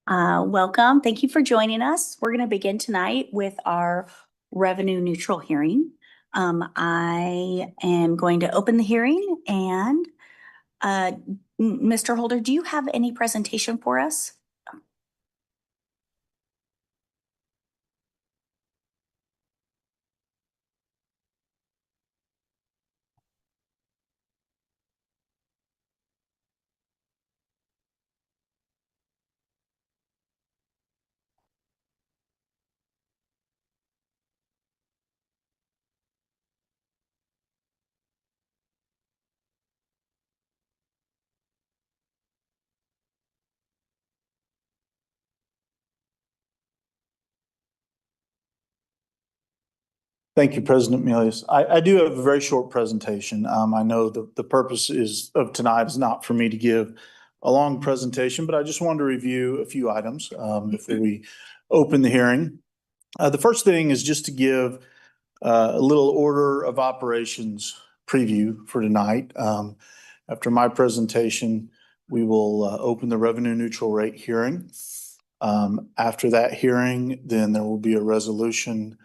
Welcome. Thank you for joining us. We're going to begin tonight with our revenue neutral hearing. I am going to open the hearing and Mr. Holder, do you have any presentation for us? Thank you, President Milius. I do have a very short presentation. I know the purpose of tonight is not for me to give a long presentation, but I just wanted to review a few items before we open the hearing. The first thing is just to give a little order of operations preview for tonight. After my presentation, we will open the revenue neutral rate hearing. After that hearing, then there will be a resolution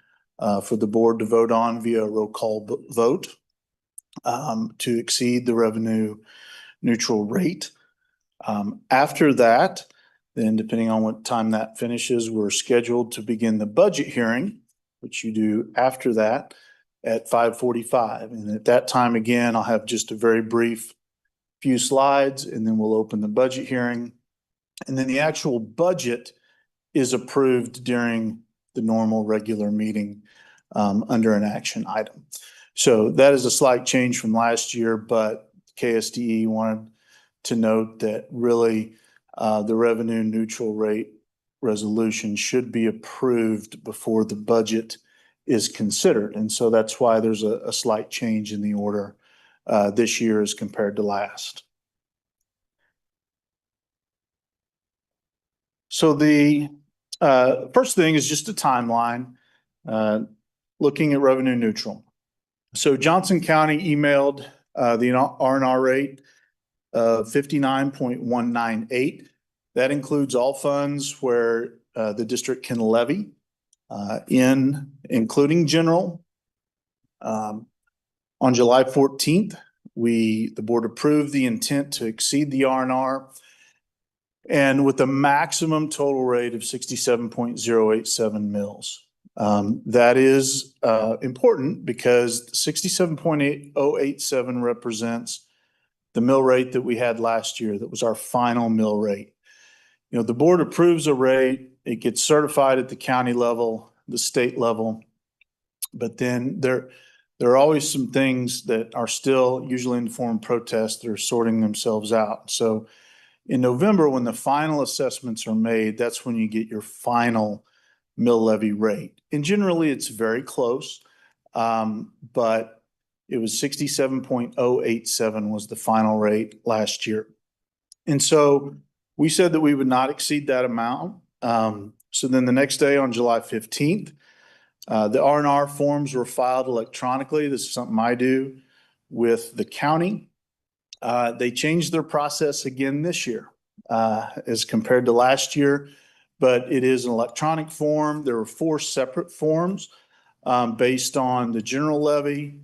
for the board to vote on via a roll call vote to exceed the revenue neutral rate. After that, then depending on what time that finishes, we're scheduled to begin the budget hearing, which you do after that at 5:45. And at that time, again, I'll have just a very brief few slides, and then we'll open the budget hearing. And then the actual budget is approved during the normal regular meeting under an action item. So that is a slight change from last year, but KSDE wanted to note that really the revenue neutral rate resolution should be approved before the budget is considered. And so that's why there's a slight change in the order this year as compared to last. So the first thing is just a timeline looking at revenue neutral. So Johnson County emailed the R&R rate of 59.198. That includes all funds where the district can levy including general. On July 14th, the board approved the intent to exceed the R&R and with a maximum total rate of 67.087 mils. That is important because 67.087 represents the mill rate that we had last year. That was our final mill rate. You know, the board approves a rate, it gets certified at the county level, the state level, but then there are always some things that are still usually in the form of protests that are sorting themselves out. So in November, when the final assessments are made, that's when you get your final mill levy rate. And generally it's very close, but it was 67.087 was the final rate last year. And so we said that we would not exceed that amount. So then the next day on July 15th, the R&R forms were filed electronically. This is something I do with the county. They changed their process again this year as compared to last year, but it is an electronic form. There are 4 separate forms based on the general levy,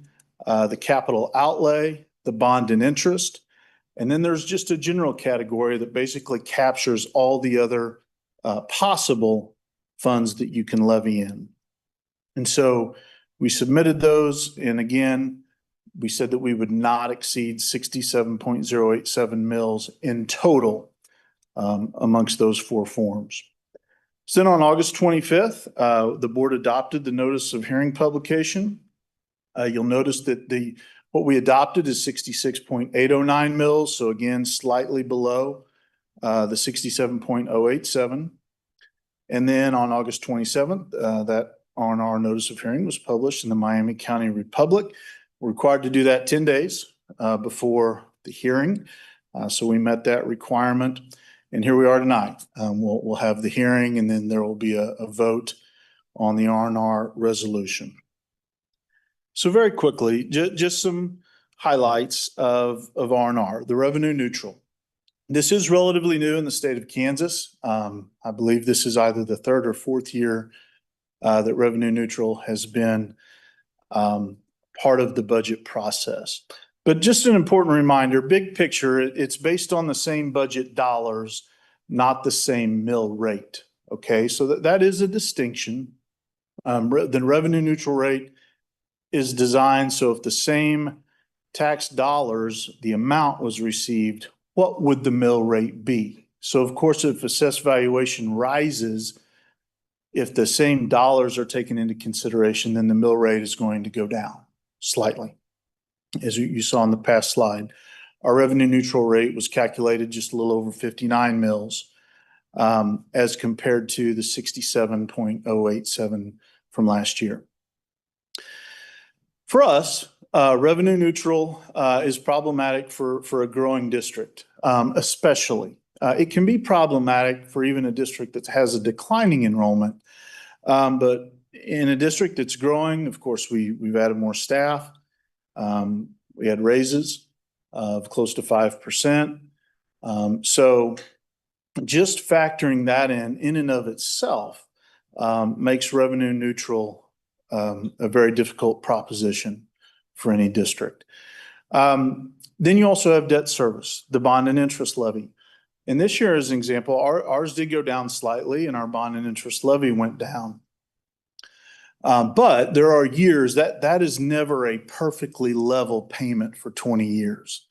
the capital outlay, the bond and interest, and then there's just a general category that basically captures all the other possible funds that you can levy in. And so we submitted those, and again, we said that we would not exceed 67.087 mils in total amongst those 4 forms. So then on August 25th, the board adopted the notice of hearing publication. You'll notice that what we adopted is 66.809 mils. So again, slightly below the 67.087. And then on August 27th, that R&R notice of hearing was published in the Miami County Republic. We're required to do that 10 days before the hearing. So we met that requirement. And here we are tonight. We'll have the hearing, and then there will be a vote on the R&R resolution. So very quickly, just some highlights of R&R, the revenue neutral. This is relatively new in the state of Kansas. I believe this is either the third or fourth year that revenue neutral has been part of the budget process. But just an important reminder, big picture, it's based on the same budget dollars, not the same mill rate. Okay, so that is a distinction. The revenue neutral rate is designed so if the same tax dollars, the amount was received, what would the mill rate be? So of course, if assessed valuation rises, if the same dollars are taken into consideration, then the mill rate is going to go down slightly. As you saw in the past slide, our revenue neutral rate was calculated just a little over 59 mills as compared to the 67.087 from last year. For us, revenue neutral is problematic for a growing district, especially. It can be problematic for even a district that has a declining enrollment. But in a district that's growing, of course, we've added more staff. We had raises of close to 5%. So just factoring that in and of itself makes revenue neutral a very difficult proposition for any district. Then you also have debt service, the bond and interest levy. And this year, as an example, ours did go down slightly and our bond and interest levy went down. But there are years that is never a perfectly level payment for 20 years.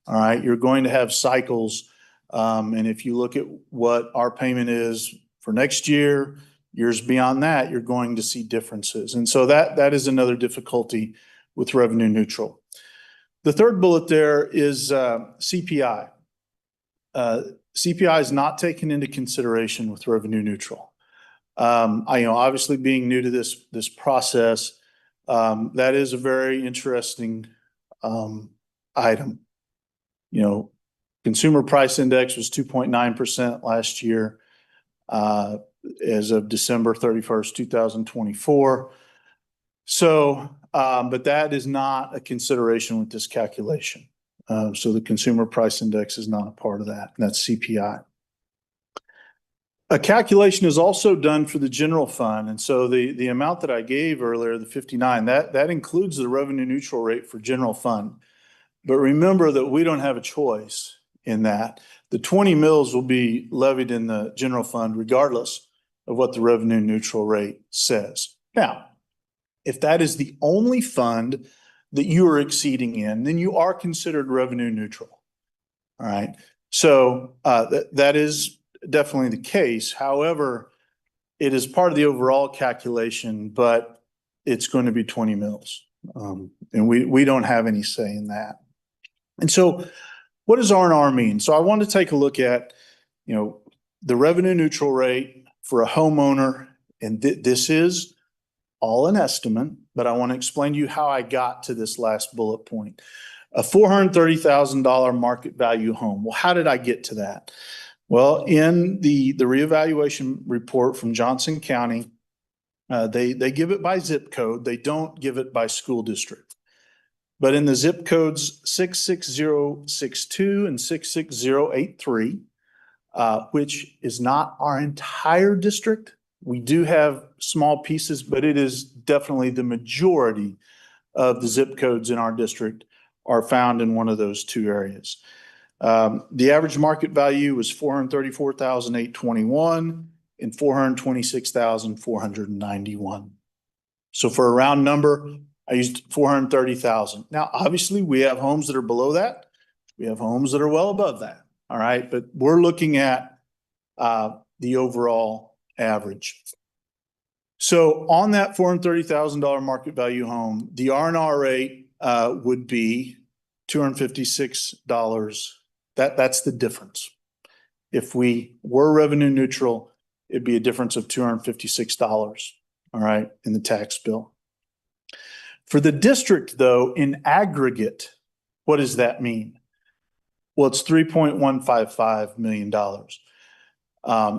All right, you're going to have cycles. And if you look at what our payment is for next year, years beyond that, you're going to see differences. And so that is another difficulty with revenue neutral. The third bullet there is CPI. CPI is not taken into consideration with revenue neutral. Obviously being new to this process, that is a very interesting item. Consumer price index was 2.9% last year as of December 31st, 2024. So, but that is not a consideration with this calculation. So the consumer price index is not a part of that. That's CPI. A calculation is also done for the general fund. And so the amount that I gave earlier, the 59, that includes the revenue neutral rate for general fund. But remember that we don't have a choice in that. The 20 mills will be levied in the general fund regardless of what the revenue neutral rate says. Now, if that is the only fund that you are exceeding in, then you are considered revenue neutral. All right. So that is definitely the case. However, it is part of the overall calculation, but it's going to be 20 mills. And we don't have any say in that. And so what does R&R mean? So I want to take a look at, the revenue neutral rate for a homeowner. And this is all an estimate, but I want to explain to you how I got to this last bullet point. A $430,000 market value home. Well, how did I get to that? Well, in the reevaluation report from Johnson County, they give it by zip code. They don't give it by school district. But in the zip codes 66062 and 66083, which is not our entire district, we do have small pieces, but it is definitely the majority of the zip codes in our district are found in one of those two areas. The average market value was $434,821 and $426,491. So for a round number, I used 430,000. Now, obviously, we have homes that are below that. We have homes that are well above that. All right, but we're looking at the overall average. So on that $430,000 market value home, the R&R rate would be $256. That's the difference. If we were revenue neutral, it'd be a difference of $256, all right, in the tax bill. For the district, though, in aggregate, what does that mean? Well, it's $3.155 million.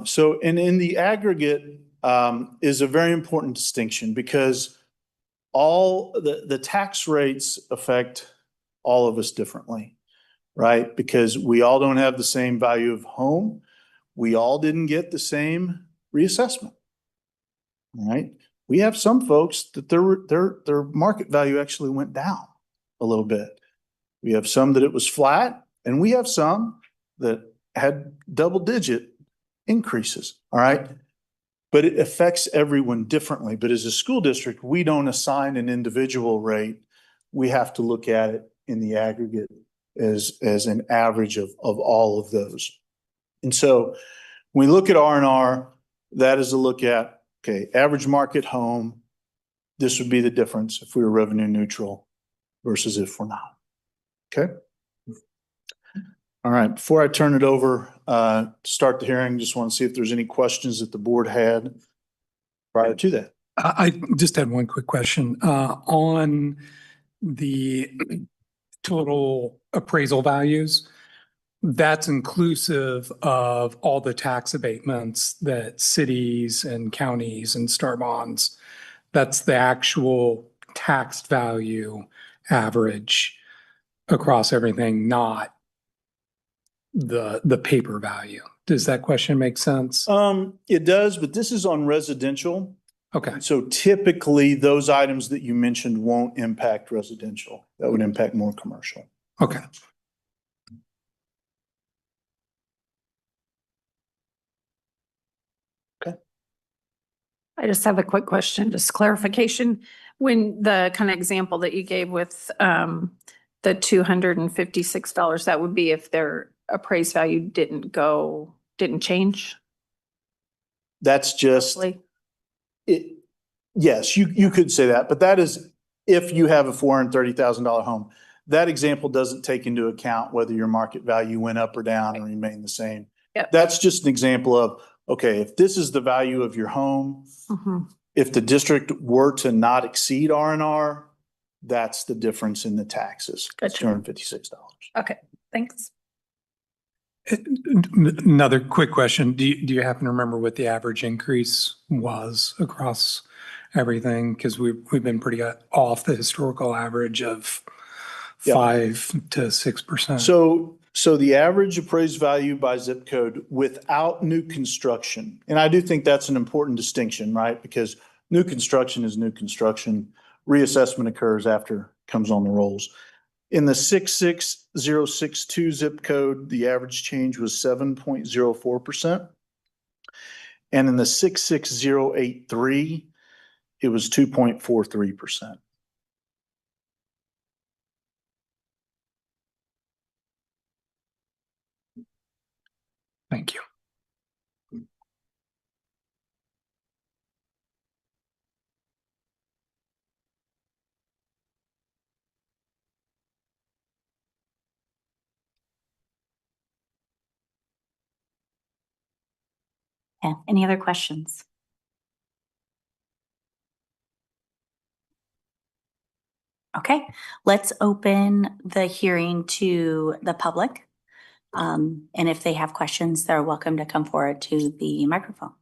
So in the aggregate is a very important distinction because all the tax rates affect all of us differently. right? Because we all don't have the same value of home. We all didn't get the same reassessment. All right. We have some folks that their market value actually went down a little bit. We have some that it was flat, and we have some that had double-digit increases. All right. But it affects everyone differently. But as a school district, we don't assign an individual rate. We have to look at it in the aggregate as an average of all of those. And so when we look at R&R, that is a look at, okay, average market home. This would be the difference if we were revenue neutral versus if we're not. Okay. All right. Before I turn it over to start the hearing, just want to see if there's any questions that the board had prior to that. I just had one quick question on the total appraisal values. That's inclusive of all the tax abatements that cities and counties and star bonds. That's the actual taxed value average across everything, not the paper value. Does that question make sense? It does, but this is on residential. Okay. So typically those items that you mentioned won't impact residential. That would impact more commercial. Okay. I just have a quick question, just clarification. When the kind of example that you gave with the $256, that would be if their appraised value didn't change? That's just roughly? it. Yes, you could say that, but that is if you have a $430,000 home. That example doesn't take into account whether your market value went up or down and remained the same. Yep. That's just an example of, okay, if this is the value of your home, Mhm. if the district were to not exceed R&R, that's the difference in the taxes. It's Gotcha. $256. Okay, thanks. Another quick question. Do you happen to remember what the average increase was across everything? Because we've been pretty off the historical average of Yep. 5 to 6%. So the average appraised value by zip code without new construction, and I do think that's an important distinction, right? Because new construction is new construction. Reassessment occurs after it comes on the rolls. In the 66062 zip code, the average change was 7.04%. And in the 66083, it was 2.43%. Thank you. Yeah, any other questions? Okay, let's open the hearing to the public. And if they have questions, they're welcome to come forward to the microphone.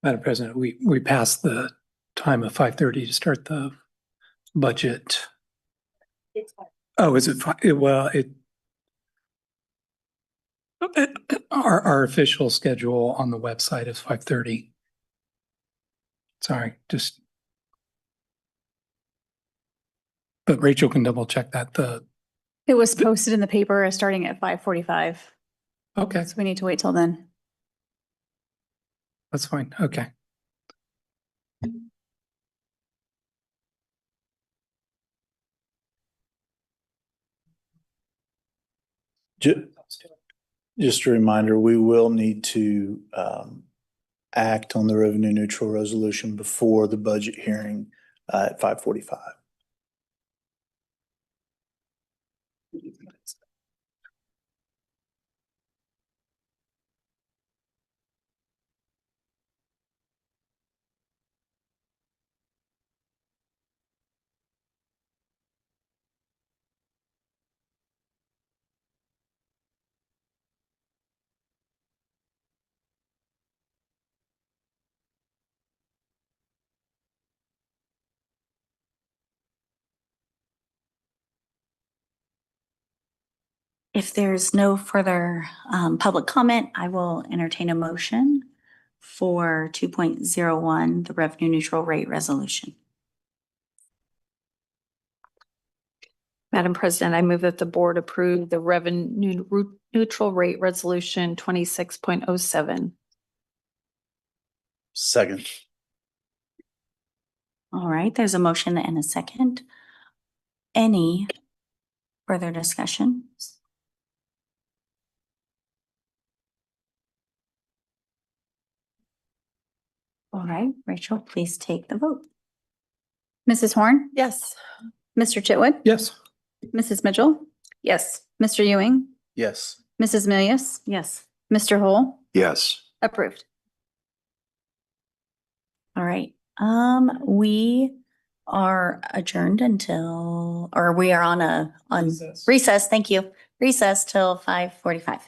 Madam President, we passed the time of 5:30 to start the budget. Oh, is it? Well, our official schedule on the website is 5:30. Sorry, but Rachel can double check that. It was posted in the paper as starting at 5:45, Okay, so we need to wait till then. that's fine. Okay. Just a reminder, we will need to act on the revenue neutral resolution before the budget hearing at 5:45. If there's no further public comment, I will entertain a motion for 2.01, the revenue neutral rate resolution. Madam President, I move that the board approve the revenue neutral rate resolution 26.07. Second. All right, there's a motion and a second. Any further discussion? All right, Rachel, please take the vote. Mrs. Horn, Yes. Mr. Chitwood, Yes. Mrs. Mitchell, Yes. Mr. Ewing, Yes. Mrs. Milius, Yes. Mr. Hole, Yes. approved. All right, we are adjourned until, or we are on recess, thank you. Recess till 5:45.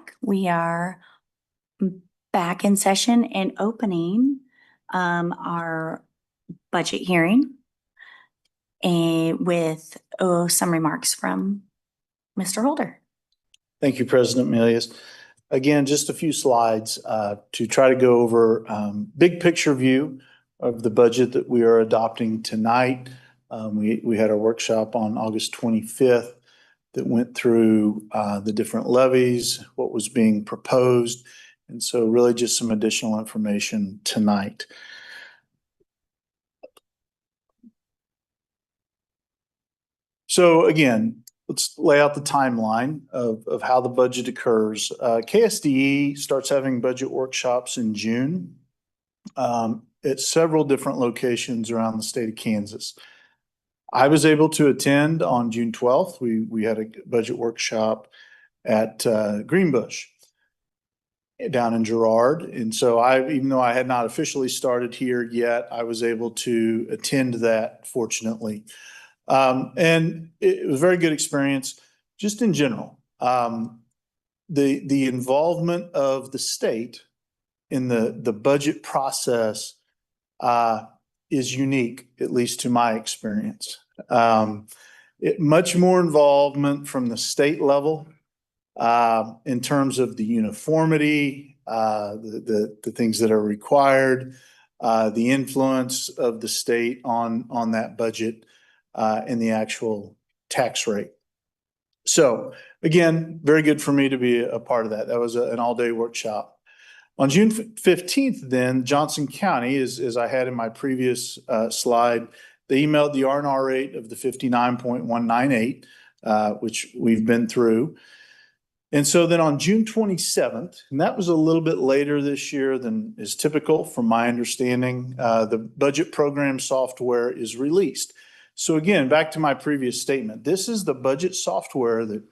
back. We are back in session and opening our budget hearing and with some remarks from Mr. Holder. Thank you, President Milius. Again, just a few slides to try to go over big picture view of the budget that we are adopting tonight. We had a workshop on August 25th that went through the different levies, what was being proposed. And so really just some additional information tonight. So again, let's lay out the timeline of how the budget occurs. KSDE starts having budget workshops in June at several different locations around the state of Kansas. I was able to attend on June 12th. We had a budget workshop at Greenbush down in Girard. And so even though I had not officially started here yet, I was able to attend that, fortunately. And it was a very good experience just in general. The involvement of the state in the budget process is unique, at least to my experience. Much more involvement from the state level in terms of the uniformity, the things that are required, the influence of the state on that budget, and the actual tax rate. So again, very good for me to be a part of that. That was an all-day workshop. On June 15th, then, Johnson County, as I had in my previous slide, they emailed the R&R rate of the 59.198, which we've been through. And so then on June 27th, and that was a little bit later this year than is typical from my understanding, the budget program software is released. So again, back to my previous statement, this is the budget software that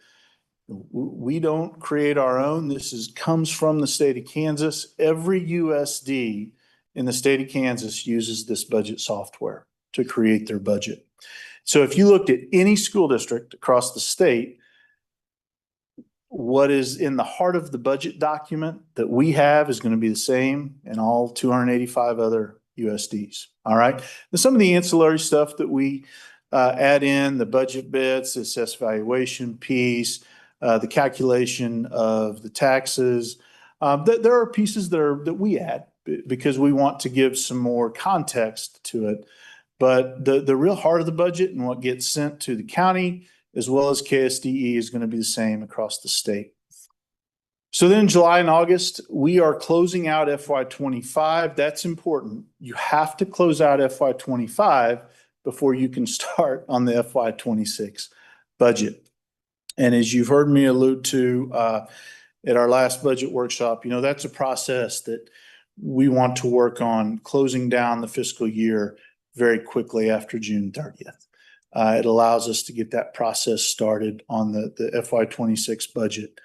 we don't create our own. This comes from the state of Kansas. Every USD in the state of Kansas uses this budget software to create their budget. So if you looked at any school district across the state, what is in the heart of the budget document that we have is going to be the same in all 285 other USDs. All right. Now, some of the ancillary stuff that we add in, the budget bits, the assessed valuation piece, the calculation of the taxes. There are pieces that we add because we want to give some more context to it. But the real heart of the budget and what gets sent to the county as well as KSDE is going to be the same across the state. So then July and August, we are closing out FY25. That's important. You have to close out FY25 before you can start on the FY26 budget. And as you've heard me allude to at our last budget workshop, that's a process that we want to work on closing down the fiscal year very quickly after June 30th. It allows us to get that process started on the FY26 budget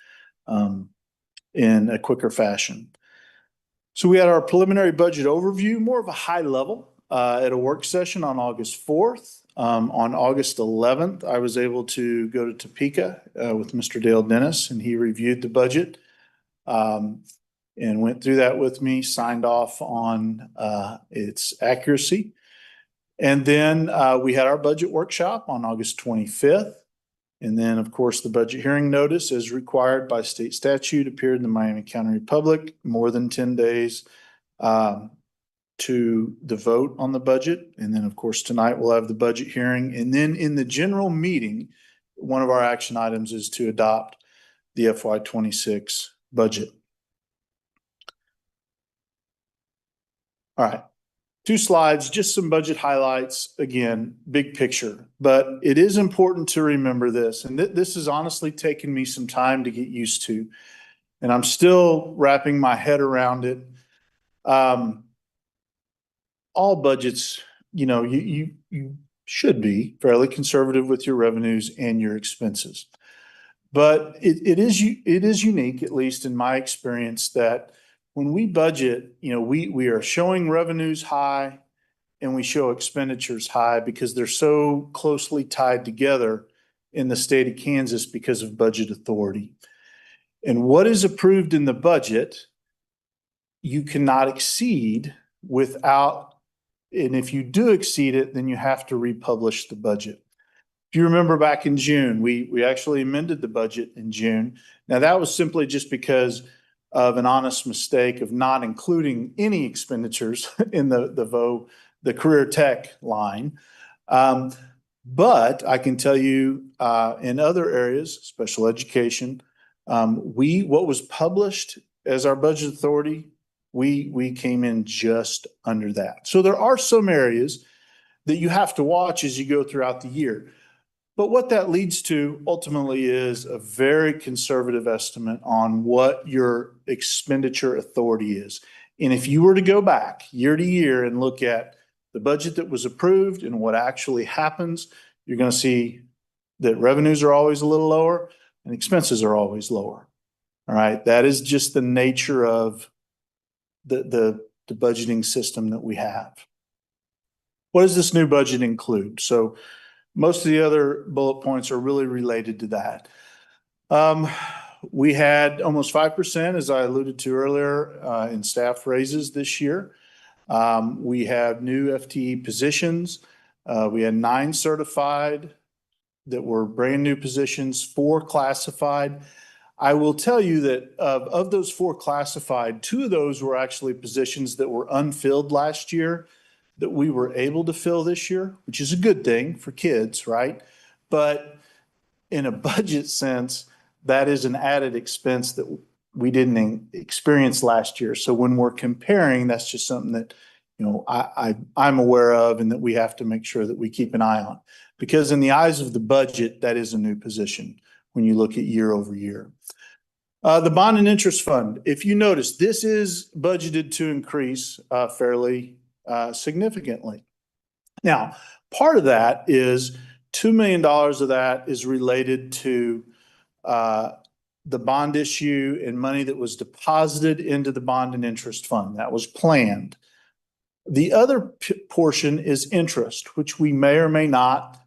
in a quicker fashion. So we had our preliminary budget overview, more of a high level at a work session on August 4th. On August 11th, I was able to go to Topeka with Mr. Dale Dennis, and he reviewed the budget and went through that with me, signed off on its accuracy. And then we had our budget workshop on August 25th. And then, of course, the budget hearing notice, as required by state statute, appeared in the Miami County Republic more than 10 days to the vote on the budget. And then, of course, tonight we'll have the budget hearing. And then in the general meeting, one of our action items is to adopt the FY26 budget. All right. 2 slides, just some budget highlights. Again, big picture, but it is important to remember this. And this has honestly taken me some time to get used to, and I'm still wrapping my head around it. All budgets, you should be fairly conservative with your revenues and your expenses. But it is unique, at least in my experience, that when we budget, we are showing revenues high and we show expenditures high because they're so closely tied together in the state of Kansas because of budget authority. And what is approved in the budget, you cannot exceed without, and if you do exceed it, then you have to republish the budget. If you remember back in June, we actually amended the budget in June. Now that was simply just because of an honest mistake of not including any expenditures in the career tech line. But I can tell you, in other areas, special education, what was published as our budget authority, we came in just under that. So there are some areas that you have to watch as you go throughout the year. But what that leads to ultimately is a very conservative estimate on what your expenditure authority is. And if you were to go back year to year and look at the budget that was approved and what actually happens, you're going to see that revenues are always a little lower and expenses are always lower. All right. That is just the nature of the budgeting system that we have. What does this new budget include? So most of the other bullet points are really related to that. We had almost 5%, as I alluded to earlier, in staff raises this year. We have new FTE positions. We had 9 certified that were brand new positions, 4 classified. I will tell you that of those 4 classified, 2 of those were actually positions that were unfilled last year that we were able to fill this year, which is a good thing for kids, right? But in a budget sense, that is an added expense that we didn't experience last year. So when we're comparing, that's just something that, you know, I'm aware of and that we have to make sure that we keep an eye on. Because in the eyes of the budget, that is a new position when you look at year over year. The bond and interest fund, if you notice, this is budgeted to increase fairly significantly. Now, part of that is $2 million of that is related to the bond issue and money that was deposited into the bond and interest fund. That was planned. The other portion is interest, which we may or may not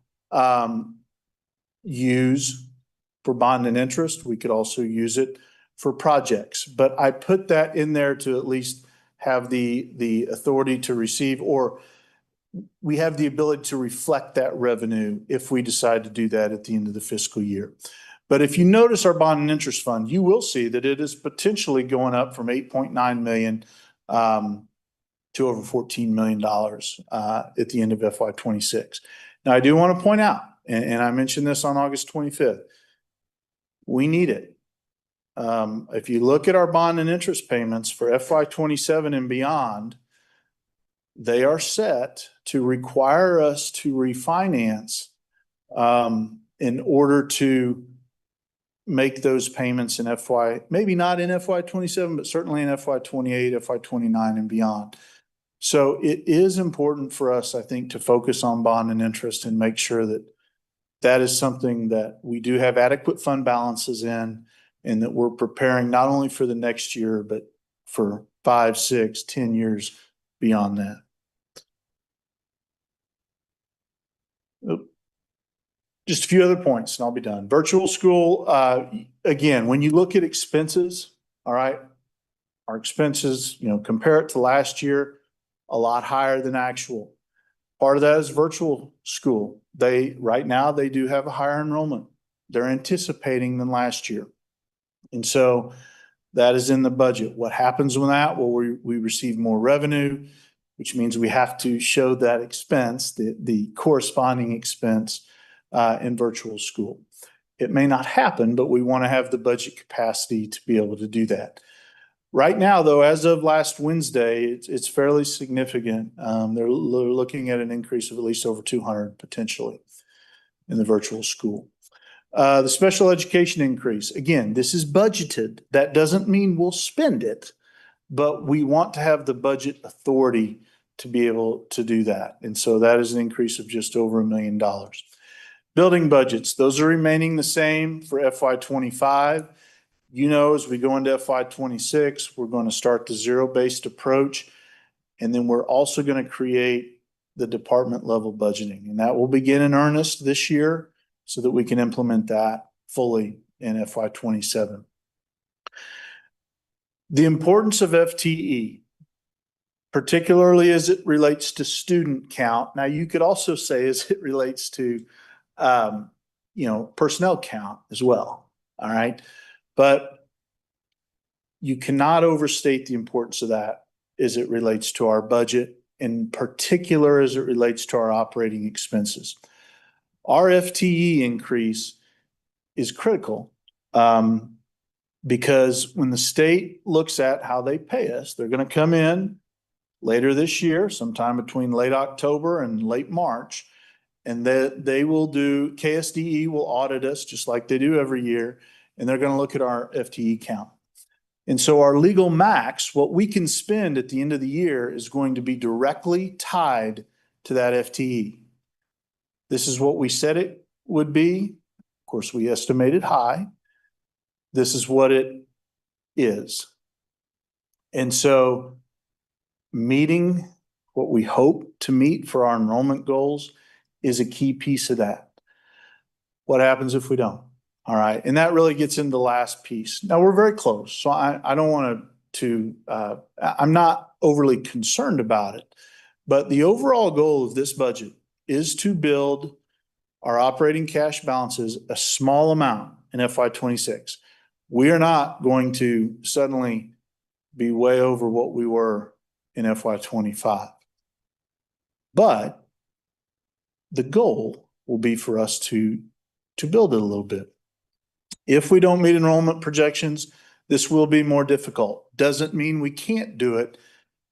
use for bond and interest. We could also use it for projects, but I put that in there to at least have the authority to receive, or we have the ability to reflect that revenue if we decide to do that at the end of the fiscal year. But if you notice our bond and interest fund, you will see that it is potentially going up from 8.9 million to over $14 million at the end of FY26. Now, I do want to point out, and I mentioned this on August 25th, we need it. If you look at our bond and interest payments for FY27 and beyond, they are set to require us to refinance in order to make those payments in maybe not in FY27, but certainly in FY28, FY29 and beyond. So it is important for us, I think, to focus on bond and interest and make sure that that is something that we do have adequate fund balances in, and that we're preparing not only for the next year, but for 5, 6, 10 years beyond that. Just a few other points and I'll be done. Virtual school, again, when you look at expenses, all right, our expenses, you know, compare it to last year, a lot higher than actual. Part of that is virtual school. Right now they do have a higher enrollment they're anticipating than last year. And so that is in the budget. What happens with that? Well, we receive more revenue, which means we have to show that expense, the corresponding expense in virtual school. It may not happen, but we want to have the budget capacity to be able to do that. Right now, though, as of last Wednesday, it's fairly significant. They're looking at an increase of at least over 200 potentially in the virtual school. The special education increase, again, this is budgeted. That doesn't mean we'll spend it, but we want to have the budget authority to be able to do that. And so that is an increase of just over $1 million. Building budgets, those are remaining the same for FY25. You know, as we go into FY26, we're going to start the zero-based approach, and then we're also going to create the department level budgeting, and that will begin in earnest this year so that we can implement that fully in FY27. The importance of FTE, particularly as it relates to student count. Now, you could also say as it relates to, personnel count as well. All right. But you cannot overstate the importance of that as it relates to our budget, in particular as it relates to our operating expenses. Our FTE increase is critical because when the state looks at how they pay us, they're going to come in later this year, sometime between late October and late March, and they will do, KSDE will audit us just like they do every year, and they're going to look at our FTE count. And so our legal max, what we can spend at the end of the year, is going to be directly tied to that FTE. This is what we said it would be. Of course, we estimated high. This is what it is. And so meeting what we hope to meet for our enrollment goals is a key piece of that. What happens if we don't? All right. And that really gets into the last piece. Now we're very close. So I don't want I'm not overly concerned about it, but the overall goal of this budget is to build our operating cash balances a small amount in FY26. We are not going to suddenly be way over what we were in FY25. But the goal will be for us to build it a little bit. If we don't meet enrollment projections, this will be more difficult. Doesn't mean we can't do it.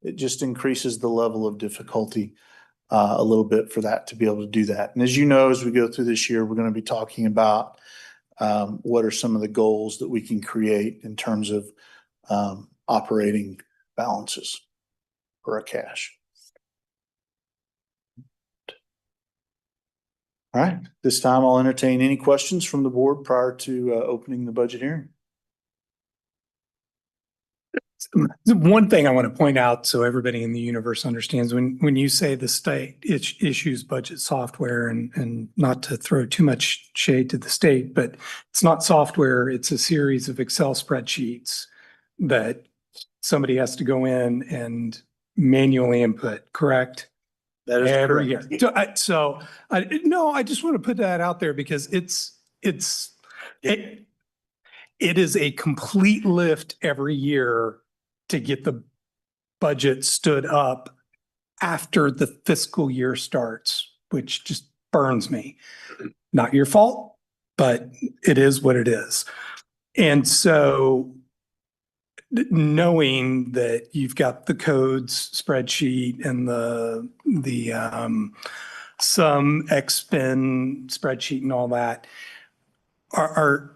It just increases the level of difficulty a little bit for that to be able to do that. And as you know, as we go through this year, we're going to be talking about what are some of the goals that we can create in terms of operating balances for our cash. All right, this time I'll entertain any questions from the board prior to opening the budget hearing. One thing I want to point out so everybody in the universe understands, when you say the state issues budget software, and not to throw too much shade to the state, but it's not software, it's a series of Excel spreadsheets that somebody has to go in and manually input, correct? That is Every correct. year. I just want to put that out there because it is a complete lift every year to get the budget stood up after the fiscal year starts, which just burns me. Not your fault, but it is what it is. And so knowing that you've got the codes spreadsheet and the some XPen spreadsheet and all that, are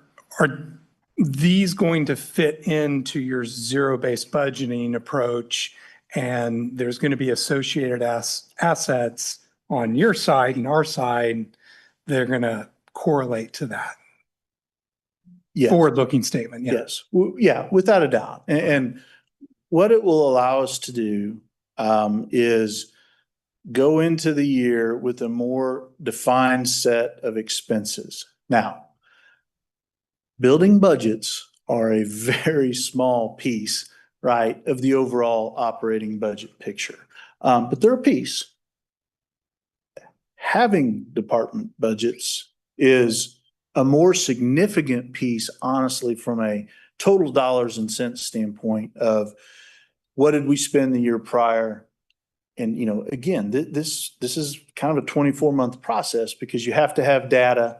these going to fit into your zero-based budgeting approach? And there's going to be associated assets on your side and our side. They're going to correlate to that. Yes. Forward-looking statement. Yeah. Yes. Yeah, without a doubt. And what it will allow us to do is go into the year with a more defined set of expenses. Now, building budgets are a very small piece, right, of the overall operating budget picture. But they're a piece. Having department budgets is a more significant piece, honestly, from a total dollars and cents standpoint of what did we spend the year prior. And, again, this is kind of a 24-month process because you have to have data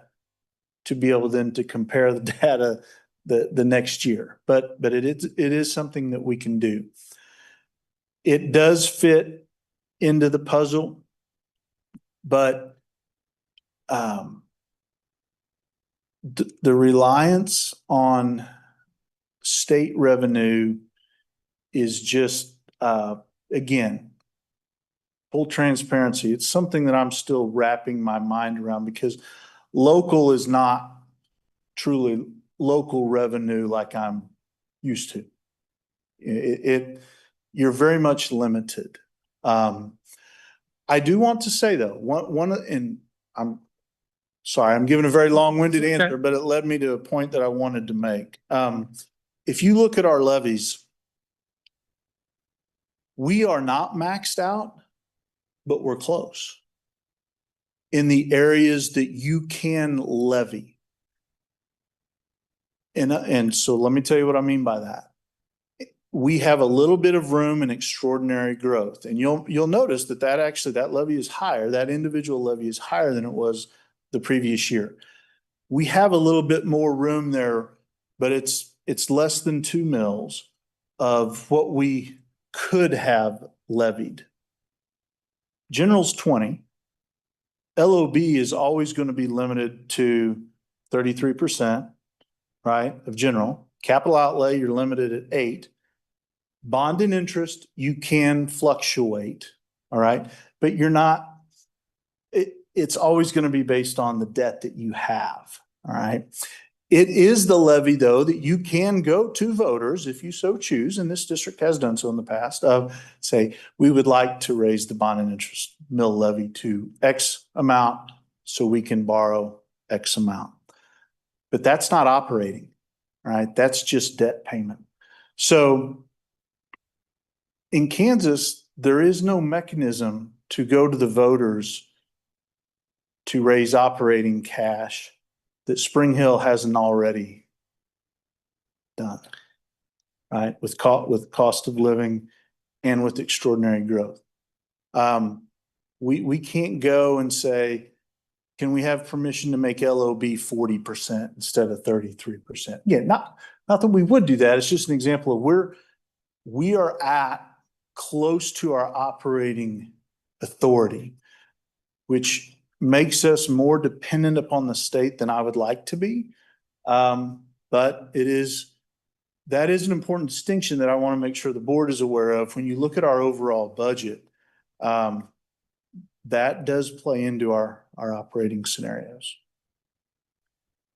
to be able then to compare the data the next year. But it is something that we can do. It does fit into the puzzle, but the reliance on state revenue is just, again, full transparency. It's something that I'm still wrapping my mind around because local is not truly local revenue like I'm used to. You're very much limited. I do want to say though, and I'm sorry, I'm giving a very long-winded answer, but it led me to a point that I wanted to make. if you look at our levies, we are not maxed out, but we're close in the areas that you can levy. And so let me tell you what I mean by that. We have a little bit of room in extraordinary growth, and you'll notice that levy is higher. That individual levy is higher than it was the previous year. We have a little bit more room there, but it's less than 2 mils of what we could have levied. General's 20. LOB is always going to be limited to 33%, right, of general. Capital outlay, you're limited at 8. Bond and interest, you can fluctuate, all right, but you're not, it's always going to be based on the debt that you have, all right. It is the levy, though, that you can go to voters if you so choose, and this district has done so in the past, of say, we would like to raise the bond and interest mill levy to X amount so we can borrow X amount. But that's not operating, right? That's just debt payment. So in Kansas, there is no mechanism to go to the voters to raise operating cash that Spring Hill hasn't already done, right? With cost of living and with extraordinary growth. We can't go and say, can we have permission to make LOB 40% instead of 33%? Yeah, not that we would do that. It's just an example of we are at close to our operating authority, which makes us more dependent upon the state than I would like to be. But that is an important distinction that I want to make sure the board is aware of. When you look at our overall budget, that does play into our operating scenarios.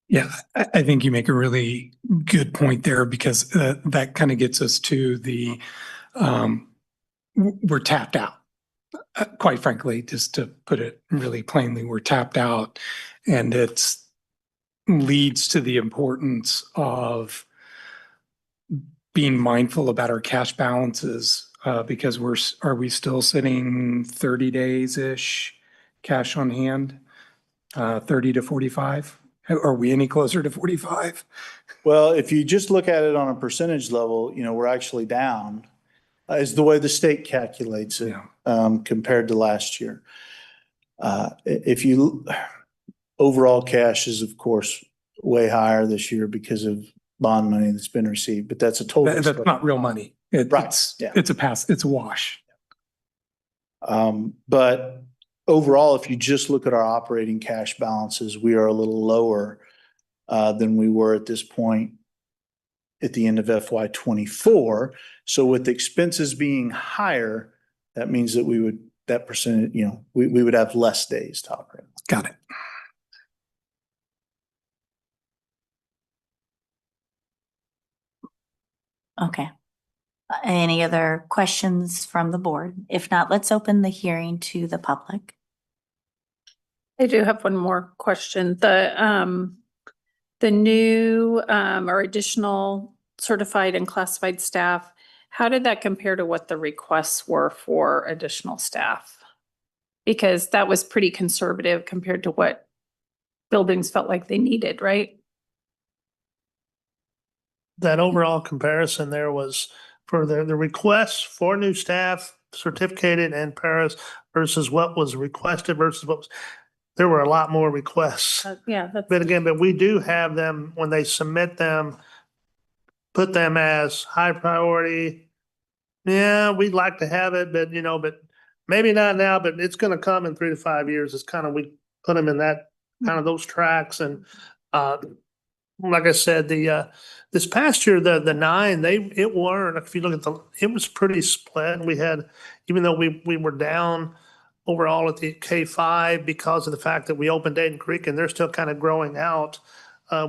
Yeah, I think you make a really good point there, because that kind of gets us to the, we're tapped out. Quite frankly, just to put it really plainly, we're tapped out, and it's leads to the importance of being mindful about our cash balances, because are we still sitting 30 days-ish cash on hand? 30 to 45? Are we any closer to 45? Well, if you just look at it on a percentage level, we're actually down, is the way the state calculates it, compared to last year. Overall cash is, of course, way higher this year because of bond money that's been received, but that's a total. That's not real money. Right. It's a wash. But overall, if you just look at our operating cash balances, we are a little lower than we were at this point at the end of FY24. So with expenses being higher, that means that we would have less days to operate. Got it. Okay. Any other questions from the board? If not, let's open the hearing to the public. I do have one more question. The new or additional certified and classified staff, how did that compare to what the requests were for additional staff? Because that was pretty conservative compared to what buildings felt like they needed, right? That overall comparison there was for the requests for new staff, certificated and paras, versus what was requested versus what was, there were a lot more requests. Yeah, that's. But we do have them, when they submit them, put them as high priority. Yeah, we'd like to have it, but maybe not now, but it's gonna come in 3 to 5 years. It's kind of, we put them in that kind of those tracks. And like I said, this past year, the 9, it weren't, if you look at it was pretty split. We had, even though we were down overall at the K5 because of the fact that we opened Dayton Creek and they're still kind of growing out.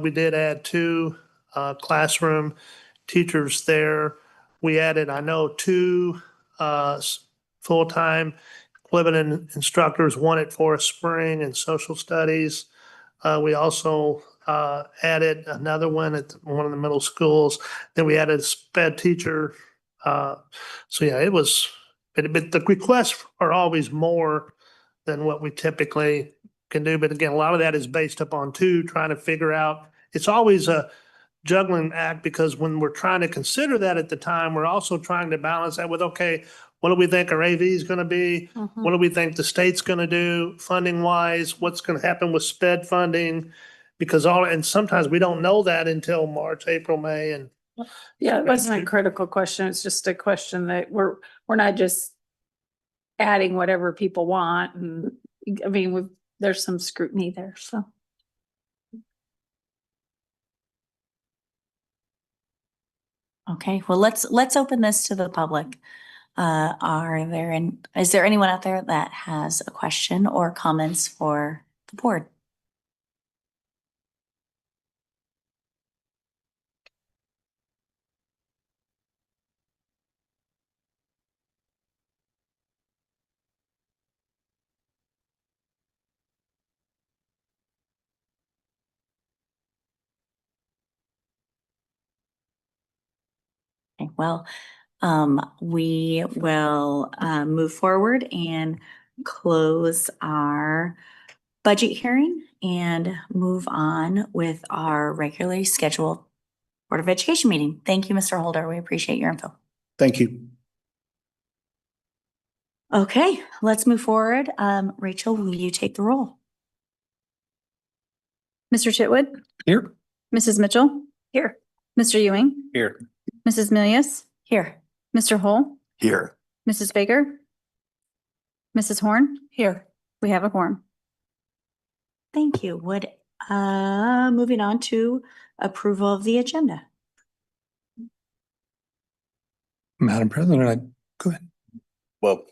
We did add 2 classroom teachers there. We added, I know, 2 full-time equivalent instructors, one at Forest Spring and social studies. We also added another one at one of the middle schools. Then we added a sped teacher. So yeah, it was, but the requests are always more than what we typically can do. But again, a lot of that is based upon trying to figure out, it's always a juggling act because when we're trying to consider that at the time, we're also trying to balance that with, okay, what do we think our AV is going to be? What do we think the state's going to do funding wise? What's going to happen with sped funding? Because and sometimes we don't know that until March, April, May, and Yeah, it wasn't a critical question. It's just a question that we're not just adding whatever people want. And I mean, there's some scrutiny there, so. Okay, well, let's open this to the public. Is there anyone out there that has a question or comments for the board? Okay, well, we will move forward and close our budget hearing and move on with our regularly scheduled Board of Education meeting. Thank you, Mr. Holder. We appreciate your info. Thank you. Okay, let's move forward. Rachel, will you take the roll? Mr. Chitwood, Here. Mrs. Mitchell, Here. Mr. Ewing, Here. Mrs. Milius, Here. Mr. Hull, Here. Mrs. Baker, Mrs. Horn. Here. We have a quorum. Thank you. Moving on to approval of the agenda. Madam President, go ahead. Well,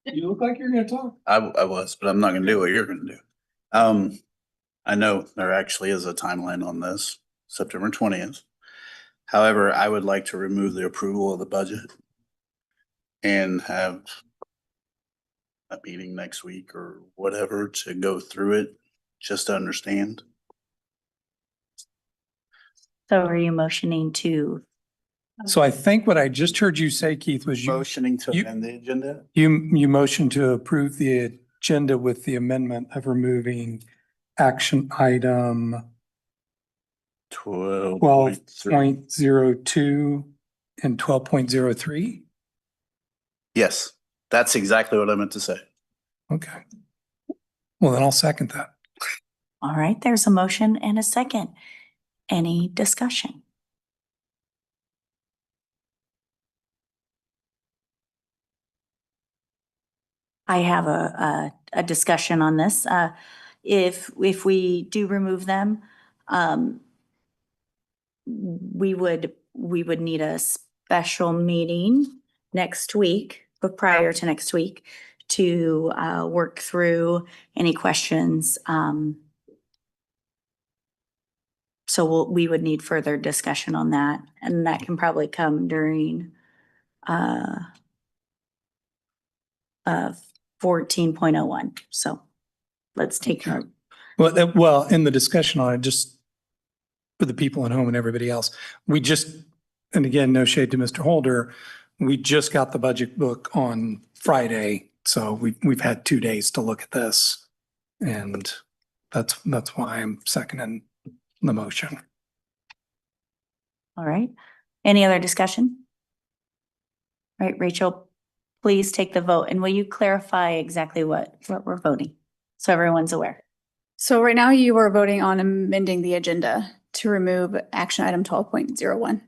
You look like you're gonna talk. I was, but I'm not gonna do what you're gonna do. I know there actually is a timeline on this, September 20th. However, I would like to remove the approval of the budget and have a meeting next week or whatever to go through it, just to understand. So are you motioning to, So I think what I just heard you say, Keith, was Motioning to you- amend the agenda? you motioned to approve the agenda with the amendment of removing action item 12.3. 12.02 and 12.03. Yes, that's exactly what I meant to say. Okay. Well, then I'll second that. all right, there's a motion and a second. Any discussion? I have a discussion on this. If we do remove them, we would need a special meeting next week, but prior to next week, to work through any questions. So we would need further discussion on that, and that can probably come during 14.01. So let's take note. Well, in the discussion on it, just for the people at home and everybody else, and again, no shade to Mr. Holder, we just got the budget book on Friday, so we've had 2 days to look at this. And that's why I'm seconding the motion. All right. Any other discussion? All right, Rachel, please take the vote, and will you clarify exactly what we're voting? So everyone's aware. So right now you are voting on amending the agenda to remove action item 12.01,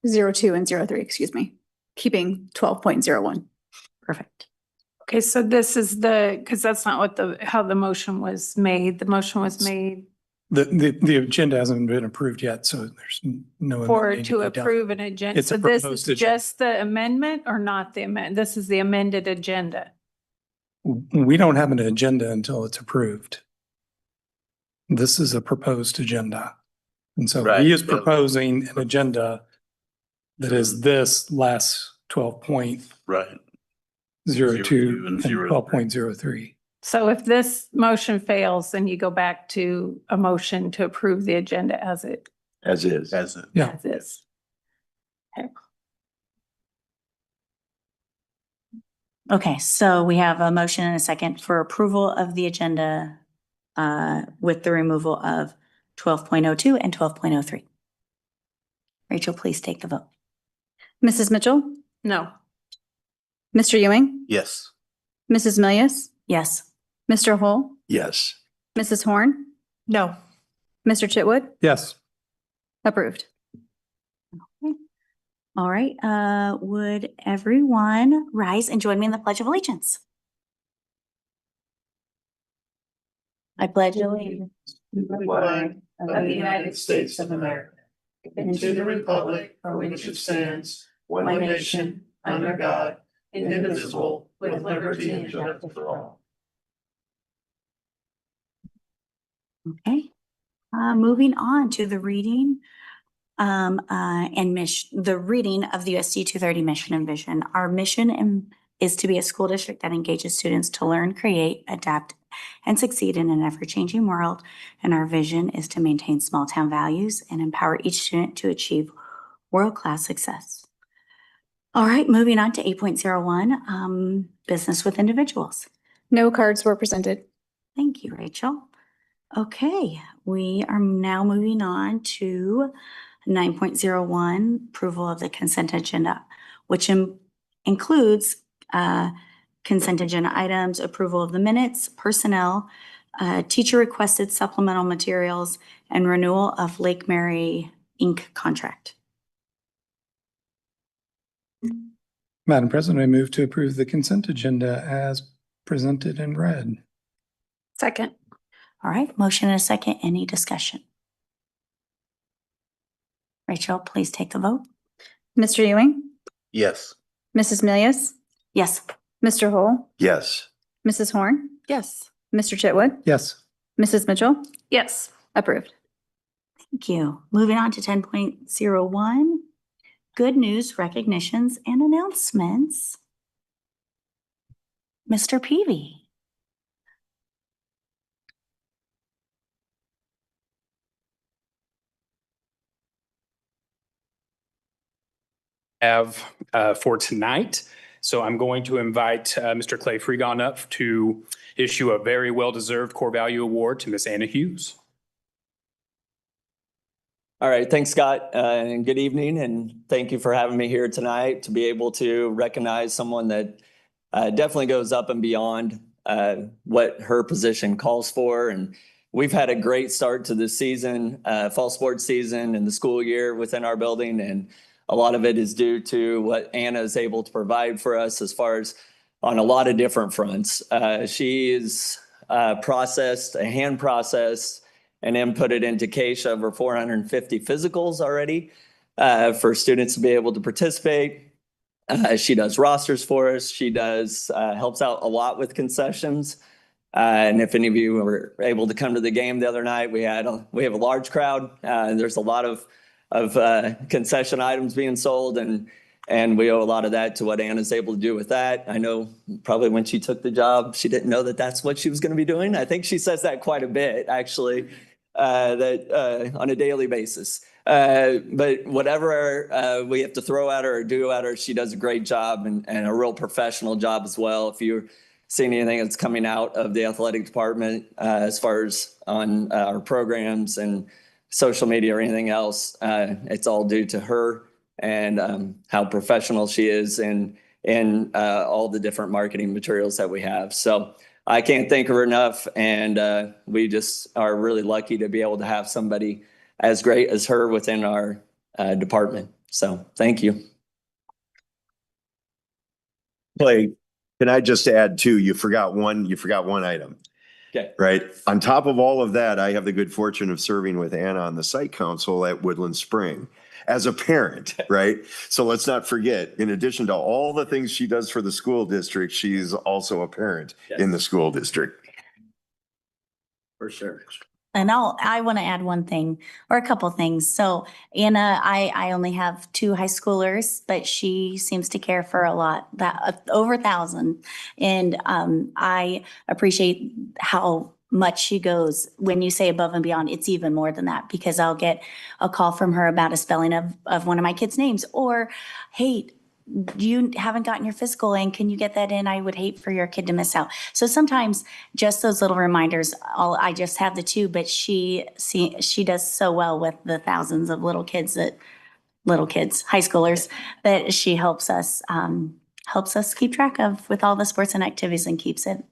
02 and 03, excuse me, keeping 12.01. Perfect. Okay, so this is because that's not what how the motion was made. The motion was made The agenda hasn't been approved yet, so there's no. to amendment to be done. approve an agenda. It's a So this proposed is agenda. just the amendment or not the amendment? This is the amended agenda. We don't have an agenda until it's approved. This is a proposed agenda. And so Right, he is but- proposing an agenda that is this last 12.02 Right. and 02 and 03. 12.03. So if this motion fails, then you go back to a motion to approve the agenda as it As is. As it. Yeah. as is. Okay, so we have a motion and a second for approval of the agenda with the removal of 12.02 and 12.03. Rachel, please take the vote. Mrs. Mitchell, No. Mr. Ewing, Yes. Mrs. Milius, Yes. Mr. Hole, Yes. Mrs. Horn, No. Mr. Chitwood, Yes. approved. All right, would everyone rise and join me in the Pledge of Allegiance? I pledge allegiance To the flag of the United States of America, and to the republic for which it stands, one nation, under God, indivisible, with liberty and justice for all. Okay, moving on to the reading the reading of the USD 230 mission and vision. Our mission is to be a school district that engages students to learn, create, adapt, and succeed in an ever-changing world. And our vision is to maintain small town values and empower each student to achieve world-class success. All right, moving on to 8.01, business with individuals. No cards were presented. Thank you, Rachel. Okay, we are now moving on to 9.01, approval of the consent agenda, which includes consent agenda items, approval of the minutes, personnel, teacher requested supplemental materials, and renewal of Lake Mary Inc. contract. Madam President, I move to approve the consent agenda as presented and read. Second. All right, motion and a second. Any discussion? Rachel, please take the vote. Mr. Ewing, Yes. Mrs. Milius, Yes. Mr. Hole, Yes. Mrs. Horn, Yes. Mr. Chitwood, Yes. Mrs. Mitchell, Yes. approved. Thank you. Moving on to 10.01, good news, recognitions, and announcements. Mr. Peavy. Have for tonight. So I'm going to invite Mr. Clay Freegon up to issue a very well-deserved core value award to Miss Anna Hughes. All right, thanks, Scott, and good evening, and thank you for having me here tonight to be able to recognize someone that definitely goes up and beyond what her position calls for. And we've had a great start to this season, fall sports season and the school year within our building, and a lot of it is due to what Anna is able to provide for us as far as on a lot of different fronts. She is hand processed and inputted into Keisha over 450 physicals already for students to be able to participate. She does rosters for us. She does helps out a lot with concessions. And if any of you were able to come to the game the other night, we have a large crowd. There's a lot of concession items being sold, and we owe a lot of that to what Anna's able to do with that. I know probably when she took the job, she didn't know that that's what she was going to be doing. I think she says that quite a bit, actually, that on a daily basis. But whatever we have to throw at her or do at her, she does a great job and a real professional job as well. If you're seeing anything that's coming out of the athletic department as far as on our programs and social media or anything else, it's all due to her and how professional she is in all the different marketing materials that we have. So I can't thank her enough, and we just are really lucky to be able to have somebody as great as her within our department. So thank you. Clay, can I just add too, you forgot one item. Okay. Right. On top of all of that, I have the good fortune of serving with Anna on the site council at Woodland Spring as a parent, right? So let's not forget, in addition to all the things she does for the school district, she's also a parent in the school district. For sure. And I want to add one thing or a couple things. So Anna, I only have 2 high schoolers, but she seems to care for a lot, that over 1,000. And I appreciate how much she goes. When you say above and beyond, it's even more than that, because I'll get a call from her about a spelling of one of my kids' names, or, hey, you haven't gotten your physical in, can you get that in? I would hate for your kid to miss out. So sometimes just those little reminders, I just have the 2, but she does so well with the thousands of little kids, high schoolers, that she helps us keep track of with all the sports and activities, and keeps it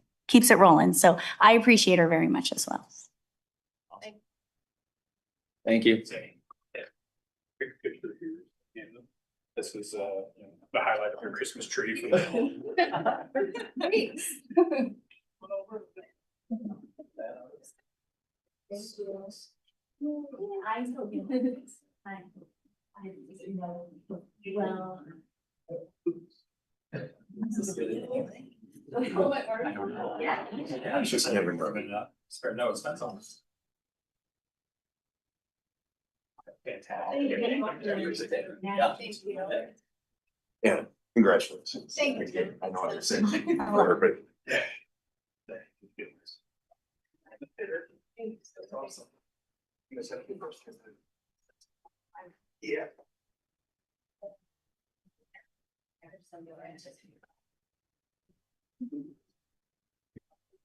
rolling. So I appreciate her very much as well. Thank you. This was the highlight of your Christmas tree. I was just never moving it up. Spare no expense on this. Yeah, congratulations. Thank you. I know what you're saying. For everybody. Yeah.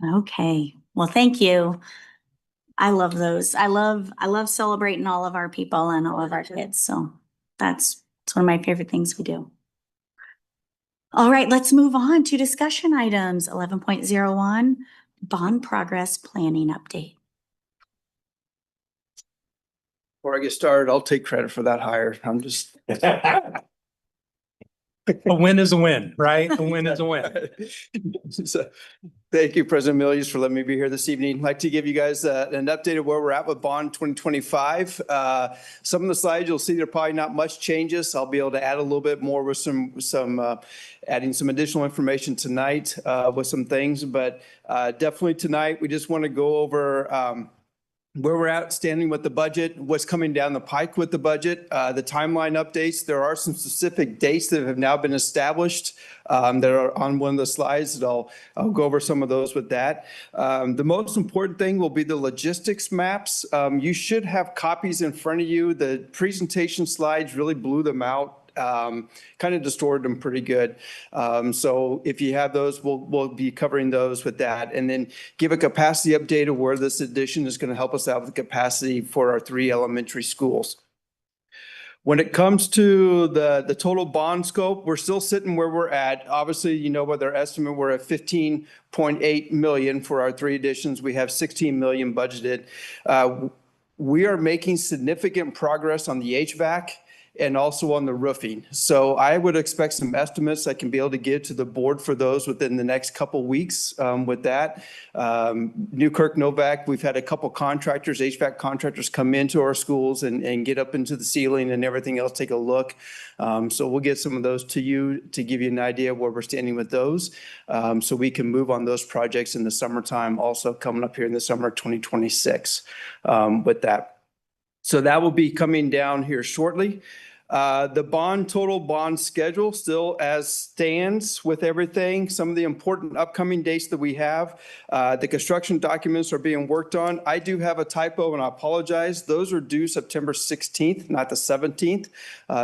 Okay, well, thank you. I love those. I love celebrating all of our people and all of our kids. So it's one of my favorite things we do. All right, let's move on to discussion items. 11.01, bond progress planning update. Before I get started, I'll take credit for that hire. I'm just. A win is a win, right? A win is a win. So, thank you, President Milius, for letting me be here this evening. I'd like to give you guys an update of where we're at with Bond 2025. Some of the slides you'll see, there are probably not much changes. I'll be able to add a little bit more with adding some additional information tonight with some things. But definitely tonight, we just want to go over where we're at standing with the budget, what's coming down the pike with the budget, the timeline updates. There are some specific dates that have now been established that are on one of the slides that I'll go over some of those with that. The most important thing will be the logistics maps. You should have copies in front of you. The presentation slides really blew them out. Kind of distorted them pretty good. So if you have those, we'll be covering those with that, and then give a capacity update of where this addition is going to help us out with capacity for our 3 elementary schools. When it comes to the total bond scope, we're still sitting where we're at. Obviously, you know, with our estimate, we're at 15.8 million for our 3 additions. We have 16 million budgeted. We are making significant progress on the HVAC and also on the roofing. So I would expect some estimates I can be able to give to the board for those within the next couple weeks with that. Newkirk Novak, we've had a couple contractors, HVAC contractors, come into our schools and get up into the ceiling and everything else, take a look. So we'll get some of those to you to give you an idea of where we're standing with those. So we can move on those projects in the summertime, also coming up here in the summer of 2026 with that. So that will be coming down here shortly. The total bond schedule still as stands with everything. Some of the important upcoming dates that we have, the construction documents are being worked on. I do have a typo and I apologize. Those are due September 16th, not the 17th.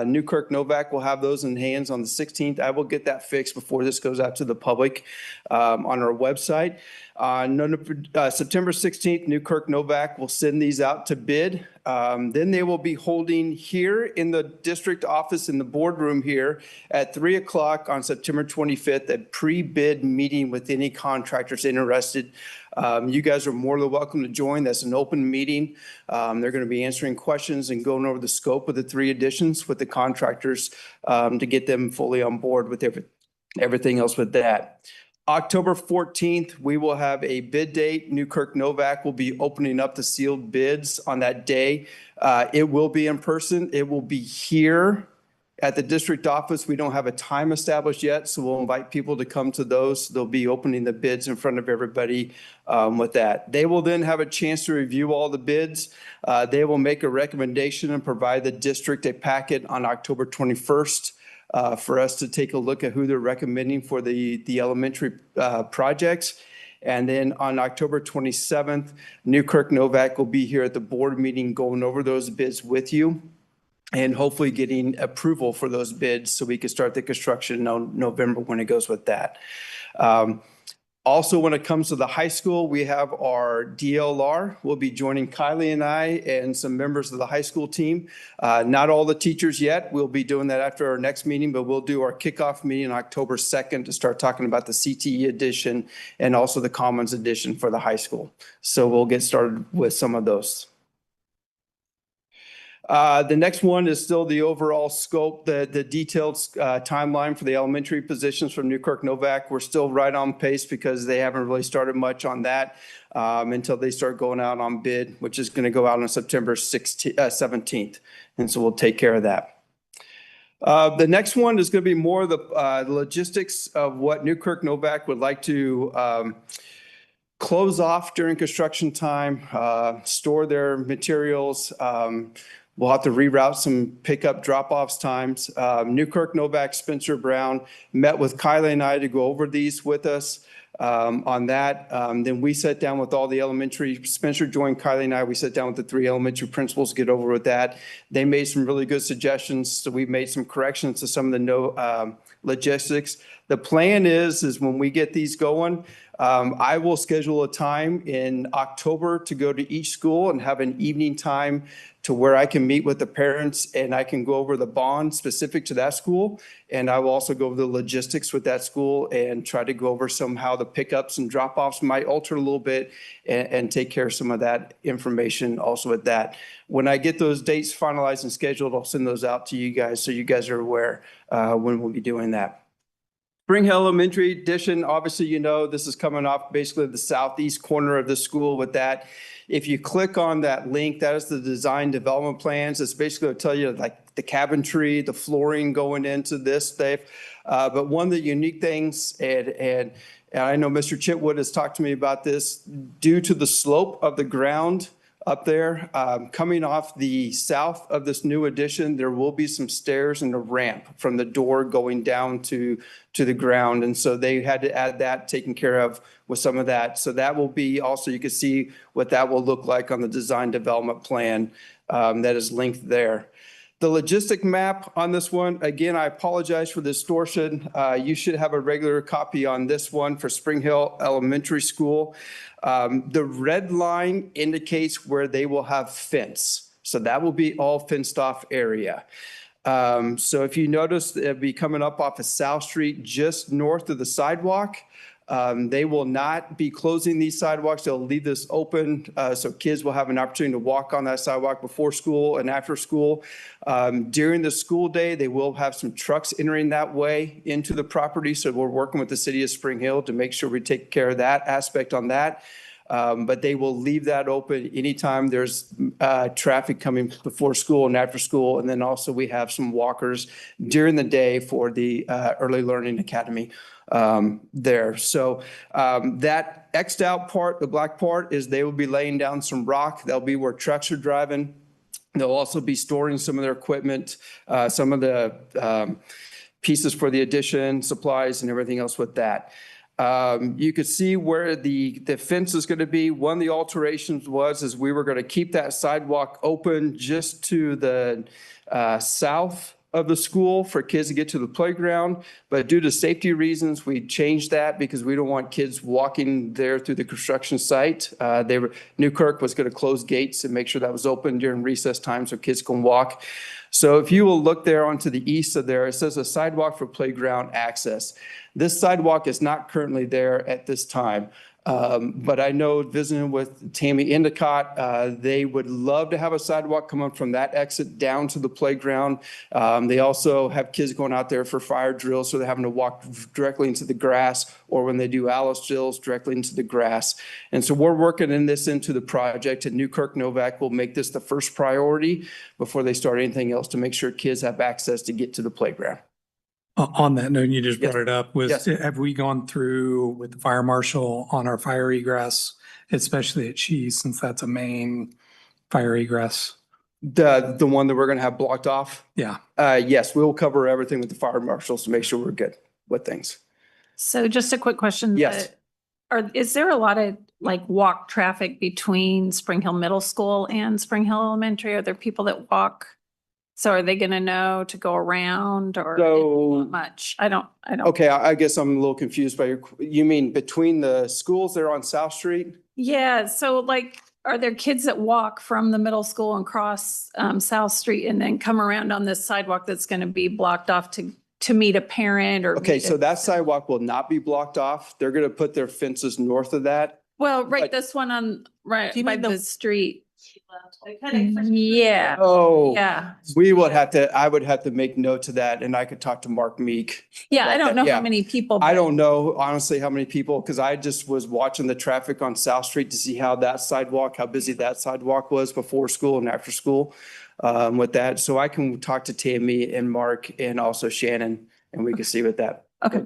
Newkirk Novak will have those in hands on the 16th. I will get that fixed before this goes out to the public on our website. September 16th, Newkirk Novak will send these out to bid. Then they will be holding here in the district office in the boardroom here at 3 o'clock on September 25th, a pre-bid meeting with any contractors interested. You guys are more than welcome to join. That's an open meeting. They're going to be answering questions and going over the scope of the 3 additions with the contractors to get them fully on board with everything else with that. October 14th, we will have a bid date. Newkirk Novak will be opening up the sealed bids on that day. It will be in person. It will be here At the district office, we don't have a time established yet, so we'll invite people to come to those. They'll be opening the bids in front of everybody with that. They will then have a chance to review all the bids. They will make a recommendation and provide the district a packet on October 21st for us to take a look at who they're recommending for the elementary projects. And then on October 27th, Newkirk Novak will be here at the board meeting going over those bids with you and hopefully getting approval for those bids so we can start the construction in November when it goes with that. Also, when it comes to the high school, we have our DLR. We'll be joining Kylie and I and some members of the high school team. Not all the teachers yet. We'll be doing that after our next meeting, but we'll do our kickoff meeting on October 2nd to start talking about the CTE edition and also the Commons edition for the high school. So we'll get started with some of those. The next one is still the overall scope, the detailed timeline for the elementary positions from Newkirk Novak. We're still right on pace because they haven't really started much on that until they start going out on bid, which is going to go out on September 17th. And so we'll take care of that. The next one is going to be more of the logistics of what Newkirk Novak would like to close off during construction time, store their materials. We'll have to reroute some pickup drop-offs times. Newkirk Novak, Spencer Brown met with Kylie and I to go over these with us on that. Then we sat down with all the elementary. Spencer joined Kylie and I. We sat down with the 3 elementary principals to get over with that. They made some really good suggestions. So we made some corrections to some of the logistics. The plan is when we get these going, I will schedule a time in October to go to each school and have an evening time to where I can meet with the parents and I can go over the bond specific to that school. And I will also go over the logistics with that school and try to go over somehow the pickups and drop-offs might alter a little bit and take care of some of that information also with that. When I get those dates finalized and scheduled, I'll send those out to you guys so you guys are aware when we'll be doing that. Spring Hill Elementary Edition, obviously, you know, this is coming off basically the southeast corner of the school with that. If you click on that link, that is the design development plans. It's basically going to tell you like the cabinetry, the flooring going into this stuff. But one of the unique things, and I know Mr. Chitwood has talked to me about this, due to the slope of the ground up there, coming off the south of this new addition, there will be some stairs and a ramp from the door going down to the ground. And so they had to add that, taken care of with some of that. So that will be also, you can see what that will look like on the design development plan that is linked there. The logistic map on this one, again, I apologize for the distortion. You should have a regular copy on this one for Spring Hill Elementary School. The red line indicates where they will have fence. So that will be all fenced off area. So if you notice, it'll be coming up off of South Street, just north of the sidewalk. They will not be closing these sidewalks. They'll leave this open so kids will have an opportunity to walk on that sidewalk before school and after school. During the school day, they will have some trucks entering that way into the property. So we're working with the city of Spring Hill to make sure we take care of that aspect on that. But they will leave that open anytime there's traffic coming before school and after school. And then also we have some walkers during the day for the Early Learning Academy there. So that X'd out part, the black part, is they will be laying down some rock. That'll be where trucks are driving. They'll also be storing some of their equipment, some of the pieces for the addition, supplies and everything else with that. You could see where the fence is going to be. One of the alterations is we were going to keep that sidewalk open just to the south of the school for kids to get to the playground. But due to safety reasons, we changed that because we don't want kids walking there through the construction site. Newkirk was going to close gates and make sure that was open during recess time so kids can walk. So if you will look there onto the east of there, it says a sidewalk for playground access. This sidewalk is not currently there at this time. But I know visiting with Tammy Endicott, they would love to have a sidewalk coming from that exit down to the playground. They also have kids going out there for fire drills, so they're having to walk directly into the grass, or when they do Alice drills, directly into the grass. And so we're working into the project, and Newkirk Novak will make this the first priority before they start anything else to make sure kids have access to get to the playground. On that note, you just Yes. brought it up, Yes. have we gone through with the fire marshal on our fire egress, especially at Cheese, since that's a main fire egress? The one that we're gonna have blocked off? Yeah. Yes, we'll cover everything with the fire marshals to make sure we're good with things. So just a quick question. Yes. Is there a lot of like walk traffic between Spring Hill Middle School and Spring Hill Elementary? Are there people that walk? So are they gonna know to go around or So- not much? I don't. Okay, I guess I'm a little confused by you mean between the schools there on South Street? Yeah, so like, are there kids that walk from the middle school and cross South Street and then come around on this sidewalk that's gonna be blocked off to meet a parent or? Okay, meet so a- that sidewalk will not be blocked off. They're gonna put their fences north of that. Well, right, like- this one on, right Do you by mean the the- street. Yeah, Oh. yeah. I would have to make notes of that, and I could talk to Mark Meek. Yeah, I don't know Yeah. how many people. I but- don't know honestly how many people, because I just was watching the traffic on South Street to see how busy that sidewalk was before school and after school with that. So I can talk to Tammy and Mark and also Shannon, and we can see with that. Okay.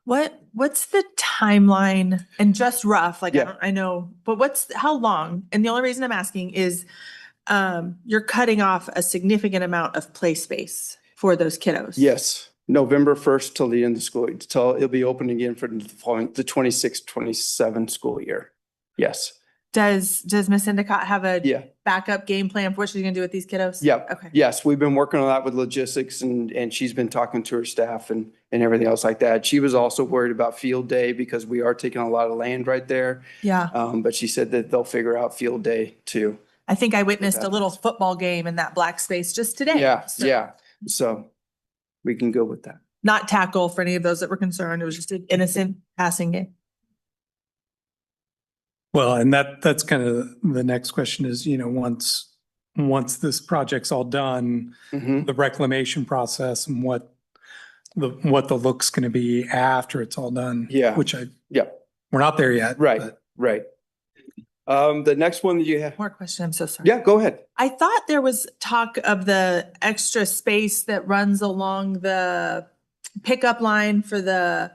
What's the timeline and just rough, like, Yeah. I know, but how long? And the only reason I'm asking is, you're cutting off a significant amount of play space for those kiddos. Yes, November 1st till the end of the school, till it'll be open again for the 26-27 school year. Yes, Does Miss Endicott have a yeah. backup game plan for what she's gonna do with these kiddos? Yep. Okay. Yes, we've been working on that with logistics and she's been talking to her staff and everything else like that. She was also worried about field day because we are taking a lot of land right there. Yeah, But she said that they'll figure out field day too. I think I witnessed a little football game in that black space just today. Yeah, So, yeah. So we can go with that. Not tackle for any of those that were concerned. It was just an innocent passing game. Well, and that's kind of the next question is, once this project's all done, Mhm. the reclamation process and what the look's gonna be after it's all done. Yeah. Which Yeah, we're not there yet. right, but- right. The next one that you have, More question, I'm so sorry. yeah, go ahead. I thought there was talk of the extra space that runs along the pickup line for the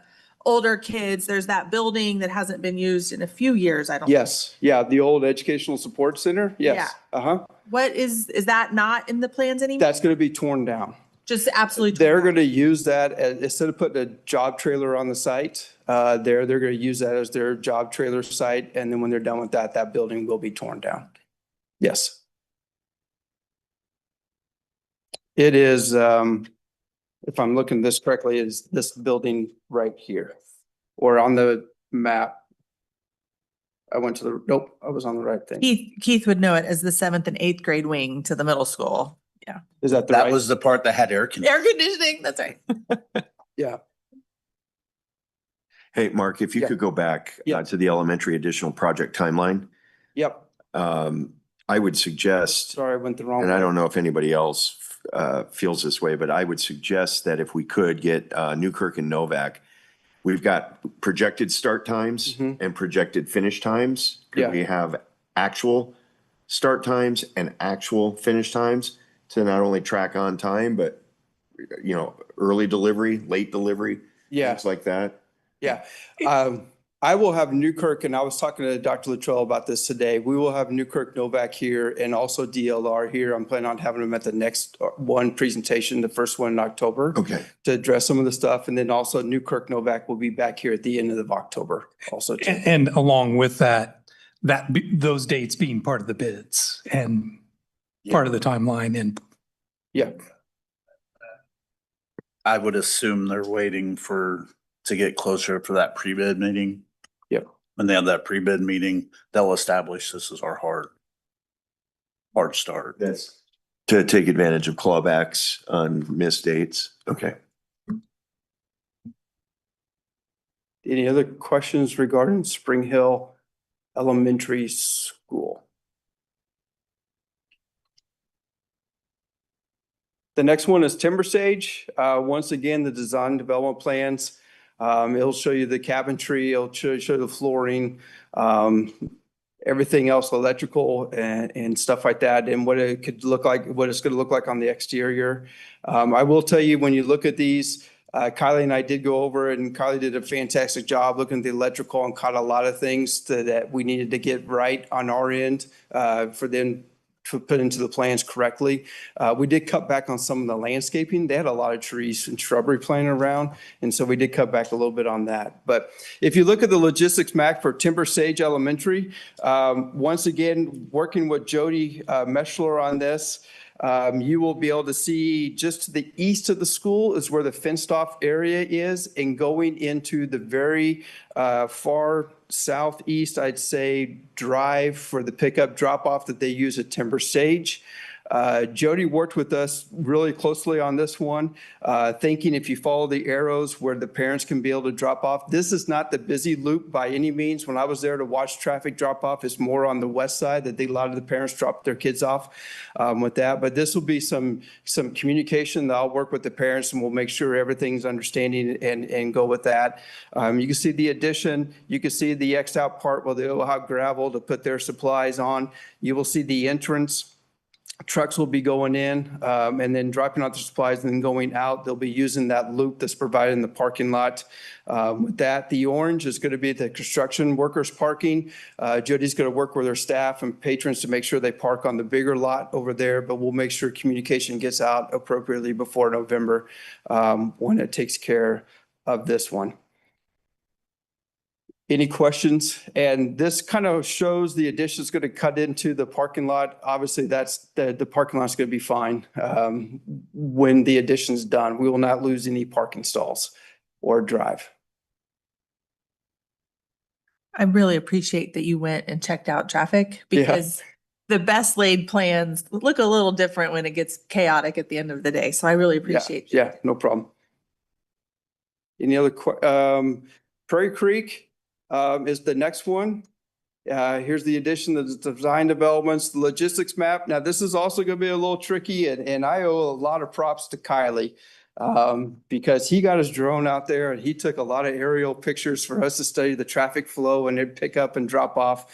older kids. There's that building that hasn't been used in a few years, I don't. Yes, yeah, the old Educational Support Center, yes. Uh-huh. What is that not in the plans anymore? That's gonna be torn down. Just absolutely. They're gonna use that as, instead of putting a job trailer on the site, they're gonna use that as their job trailer site, and then when they're done with that, that building will be torn down. Yes. It is, if I'm looking at this correctly, is this building right here, or on the map. I went to the, nope, I was on the right thing. Keith would know it as the 7th and 8th grade wing to the middle school. Yeah. Is that the That right? was the part that had air conditioning. Air conditioning, that's right. Yeah, Hey, Mark, if you Yeah. could go back Yeah. to the elementary additional project timeline, yep. I would suggest, Sorry, I went the wrong. and I way. don't know if anybody else feels this way, but I would suggest that if we could get Newkirk and Novak, we've got projected start times Mhm. and projected finish times. Yeah. Could we have actual start times and actual finish times to not only track on time, but early delivery, late delivery, Yeah. things like that? Yeah, I will have Newkirk, and I was talking to Dr. Latrell about this today. We will have Newkirk Novak here and also DLR here. I'm planning on having them at the next one presentation, the first one in October, Okay. to address some of the stuff. And then also Newkirk Novak will be back here at the end of October also. too. And along with that, those dates being part of the bids and part of the timeline and Yeah, I would assume they're waiting to get closer for that pre-bid meeting. Yep. When they have that pre-bid meeting, they'll establish this is our hard start. That's to take advantage of clawbacks on missed dates. Okay. Any other questions regarding Spring Hill Elementary School? The next one is Timber Sage. Once again, the design and development plans. It'll show you the cabinetry, it'll show the flooring, everything else, electrical and stuff like that, and what it could look like, what it's gonna look like on the exterior. I will tell you, when you look at these, Kylie and I did go over it, and Kylie did a fantastic job looking at the electrical and caught a lot of things that we needed to get right on our end, for them to put into the plans correctly. We did cut back on some of the landscaping. They had a lot of trees and shrubbery planted around, and so we did cut back a little bit on that. But if you look at the logistics map for Timber Sage Elementary, once again, working with Jody Meschler on this, you will be able to see just to the east of the school is where the fenced off area is, and going into the very far southeast, I'd say, drive for the pickup drop off that they use at Timber Sage. Jody worked with us really closely on this one, thinking if you follow the arrows where the parents can be able to drop off. This is not the busy loop by any means. When I was there to watch traffic drop off, it's more on the west side that a lot of the parents drop their kids off with that. But this will be some communication that I'll work with the parents, and we'll make sure everything's understanding and go with that. You can see the addition. You can see the X out part where they'll have gravel to put their supplies on. You will see the entrance. Trucks will be going in and then dropping off the supplies and then going out. They'll be using that loop that's provided in the parking lot. With that, the orange is going to be the construction workers parking. Jody's going to work with her staff and patrons to make sure they park on the bigger lot over there, but we'll make sure communication gets out appropriately before November when it takes care of this one. Any questions? And this kind of shows the addition is going to cut into the parking lot. Obviously, that's the parking lot's going to be fine when the addition's done. We will not lose any parking stalls or drive. I really appreciate that you went and checked out traffic, Yeah. because the best laid plans look a little different when it gets chaotic at the end of the day. So I really appreciate you. Yeah, no problem. Any other Prairie Creek is the next one. Here's the addition of the design developments, the logistics map. Now, this is also going to be a little tricky, and I owe a lot of props to Kylie because he got his drone out there and he took a lot of aerial pictures for us to study the traffic flow and then pick up and drop off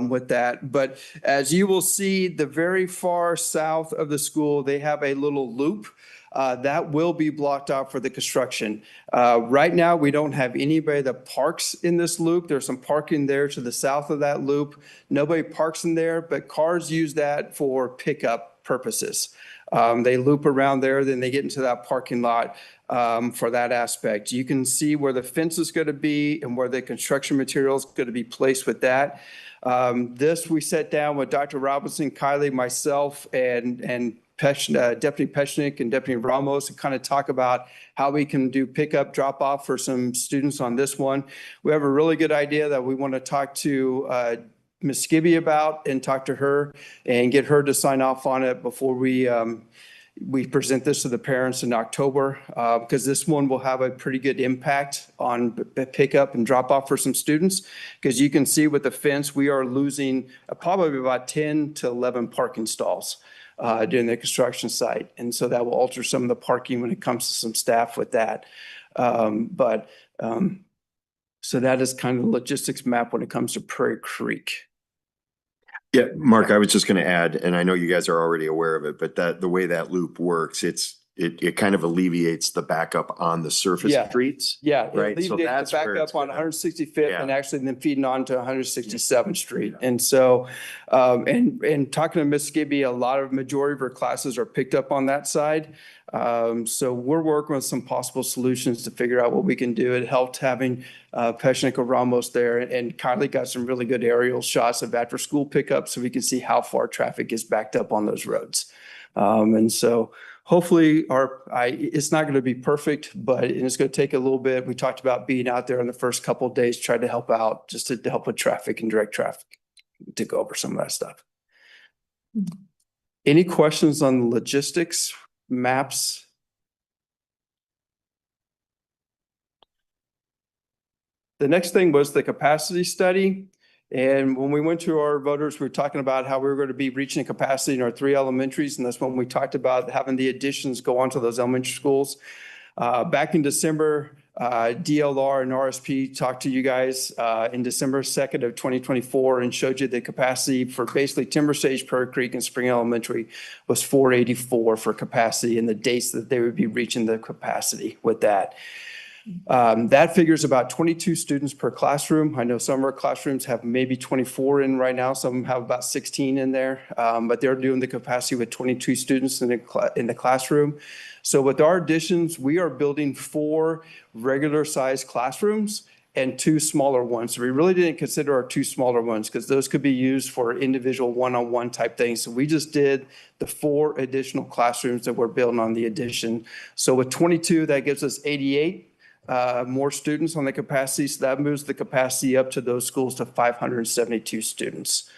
with that. But as you will see, the very far south of the school, they have a little loop that will be blocked out for the construction. Right now, we don't have anybody that parks in this loop. There's some parking there to the south of that loop. Nobody parks in there, but cars use that for pickup purposes. They loop around there, then they get into that parking lot for that aspect. You can see where the fence is going to be and where the construction material is going to be placed with that. This we sat down with Dr. Robinson, Kylie, myself, and Deputy Pechnik and Deputy Ramos, and kind of talk about how we can do pickup, drop off for some students on this one. We have a really good idea that we want to talk to Ms. Skibby about and talk to her and get her to sign off on it before we present this to the parents in October, because this one will have a pretty good impact on pickup and drop off for some students. Because you can see with the fence, we are losing probably about 10 to 11 parking stalls during the construction site. And so that will alter some of the parking when it comes to some staff with that. So that is kind of the logistics map when it comes to Prairie Creek. Yeah, Mark, I was just going to add, and I know you guys are already aware of it, but the way that loop works, it kind of alleviates the backup on the surface Yeah. streets. Yeah, Right, it so alleviates that's the where back it's up on gonna- 165th Yeah. and actually then feeding on to 167th Street. And so, and talking to Miss Skibby, a lot of majority of her classes are picked up on that side. So we're working with some possible solutions to figure out what we can do. It helped having Pechnik or Ramos there, and Kylie got some really good aerial shots of after school pickup so we can see how far traffic is backed up on those roads. And so hopefully it's not going to be perfect, but it's going to take a little bit. We talked about being out there in the first couple of days, trying to help out, just to help with traffic and direct traffic to go over some of that stuff. Any questions on the logistics, maps? The next thing was the capacity study. And when we went to our voters, we were talking about how we were going to be reaching capacity in our 3 elementaries. And that's when we talked about having the additions go onto those elementary schools. Back in December, DLR and RSP talked to you guys in December 2nd of 2024 and showed you the capacity for basically Timber Sage, Prairie Creek, and Spring Elementary was 484 for capacity and the dates that they would be reaching the capacity with that. That figures about 22 students per classroom. I know some of our classrooms have maybe 24 in right now. Some have about 16 in there, but they're doing the capacity with 22 students in the classroom. So with our additions, we are building 4 regular sized classrooms and 2 smaller ones. So we really didn't consider our 2 smaller ones because those could be used for individual one-on-one type things. So we just did the 4 additional classrooms that we're building on the addition. So with 22, that gives us 88 more students on the capacity. So that moves the capacity up to those schools to 572 students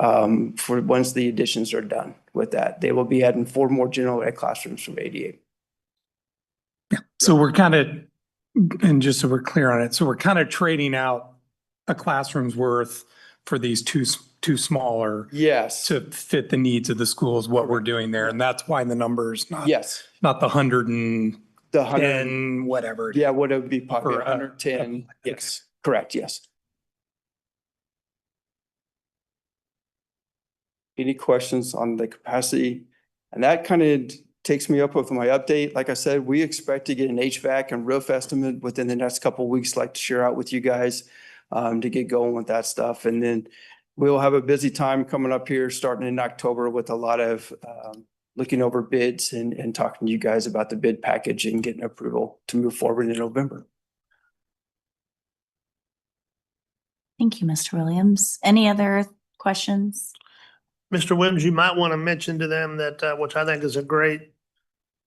for once the additions are done with that. They will be adding 4 more general ed classrooms from 88. So we're kind of, and just so we're clear on it, so we're kind of trading out a classroom's worth for these two smaller Yes. to fit the needs of the schools, what we're doing there. And that's why the number's not, Yes. not the 110, The 100. whatever. Yeah, what it would be probably For, 110. Yes, correct. Yes. Any questions on the capacity? And that kind of takes me up with my update. Like I said, we expect to get an HVAC and roof estimate within the next couple of weeks, like to share out with you guys to get going with that stuff. And then we'll have a busy time coming up here starting in October with a lot of looking over bids and talking to you guys about the bid package and getting approval to move forward in November. Thank you, Mr. Williams. Any other questions? Mr. Williams, you might want to mention to them that, which I think is a great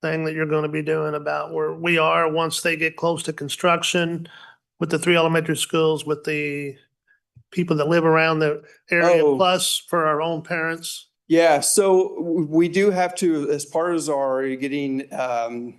thing that you're going to be doing about where we are once they get close to construction with the 3 elementary schools, with the people that live around the area, plus for our own parents. Yeah, so we do have to, as part of our getting the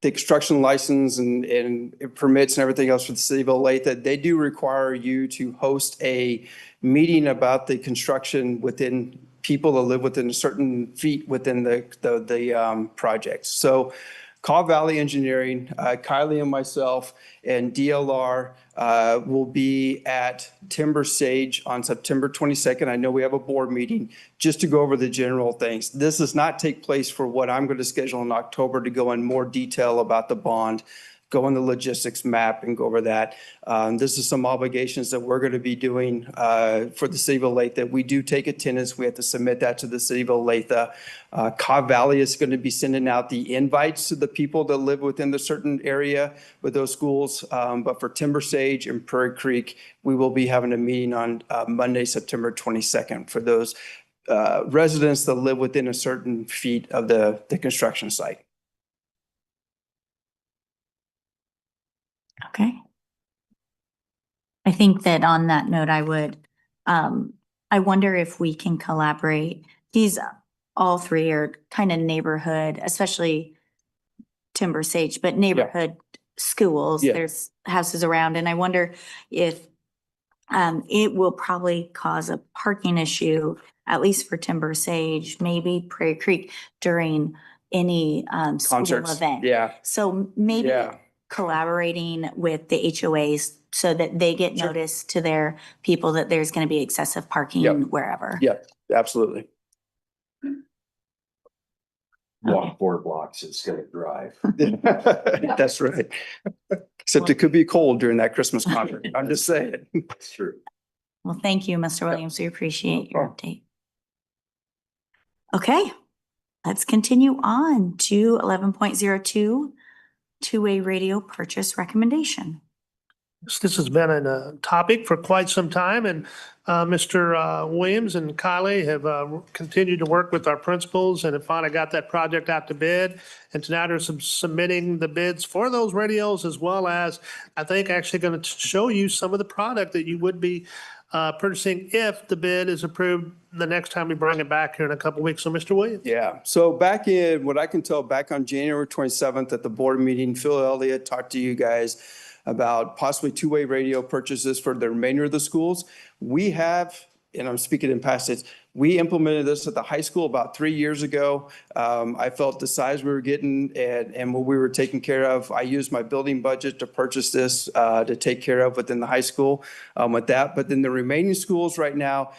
construction license and permits and everything else for the city of Olathe, they do require you to host a meeting about the construction within people that live within a certain feet within the project. So Caw Valley Engineering, Kylie and myself and DLR will be at Timber Sage on September 22nd. I know we have a board meeting just to go over the general things. This does not take place for what I'm going to schedule in October to go in more detail about the bond, go on the logistics map and go over that. This is some obligations that we're going to be doing for the city of Olathe. We do take attendance. We have to submit that to the city of Olathe. Caw Valley is going to be sending out the invites to the people that live within the certain area with those schools. But for Timber Sage and Prairie Creek, we will be having a meeting on Monday, September 22nd for those residents that live within a certain feet of the construction site. Okay. I think that on that note, I would, I wonder if we can collaborate. These, all 3 are kind of neighborhood, especially Timber Sage, but neighborhood schools. Yeah. There's houses around, and I wonder if it will probably cause a parking issue, at least for Timber Sage, maybe Prairie Creek during any school Concerts. event. Yeah. So maybe Yeah. collaborating with the HOAs so that they get Sure. notice to their people that there's going to be excessive parking Yep. wherever. Yeah, absolutely. Walk 4 blocks instead of drive. That's right. Except it could be cold during that Christmas concert. I'm just saying. That's true. Well, thank you, Mr. Williams. We appreciate your update. Okay, let's continue on to 11.02, two-way radio purchase recommendation. This has been a topic for quite some time, and Mr. Williams and Kylie have continued to work with our principals and have finally got that project out to bid. And tonight they're submitting the bids for those radios, as well as, I think, actually going to show you some of the product that you would be purchasing if the bid is approved the next time we bring it back here in a couple of weeks. So, Mr. Williams. Yeah, so back in, what I can tell, back on January 27th at the board meeting, Phil Elliott talked to you guys about possibly two-way radio purchases for the remainder of the schools. We have, and I'm speaking in past tense, we implemented this at the high school about 3 years ago. I felt the size we were getting and what we were taking care of. I used my building budget to purchase this to take care of within the high school with that. But then the remaining schools right now,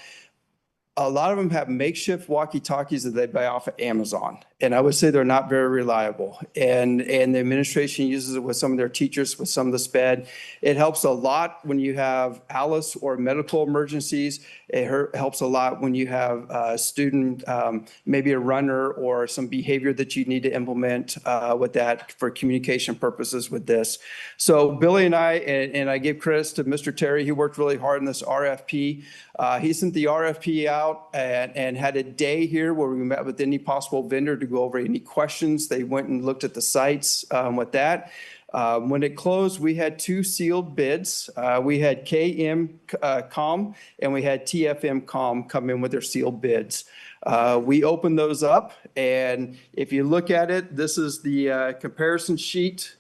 a lot of them have makeshift walkie-talkies that they buy off of Amazon. And I would say they're not very reliable. And the administration uses it with some of their teachers, with some of the SPED. It helps a lot when you have ALICE or medical emergencies. It helps a lot when you have a student, maybe a runner or some behavior that you need to implement with that for communication purposes with this. So Billy and I give credit to Mr. Terry. He worked really hard on this RFP. He sent the RFP out and had a day here where we met with any possible vendor to go over any questions. They went and looked at the sites with that. When it closed, we had 2 sealed bids. We had KM Com and we had TFM Com come in with their sealed bids. We opened those up, and if you look at it, this is the comparison sheet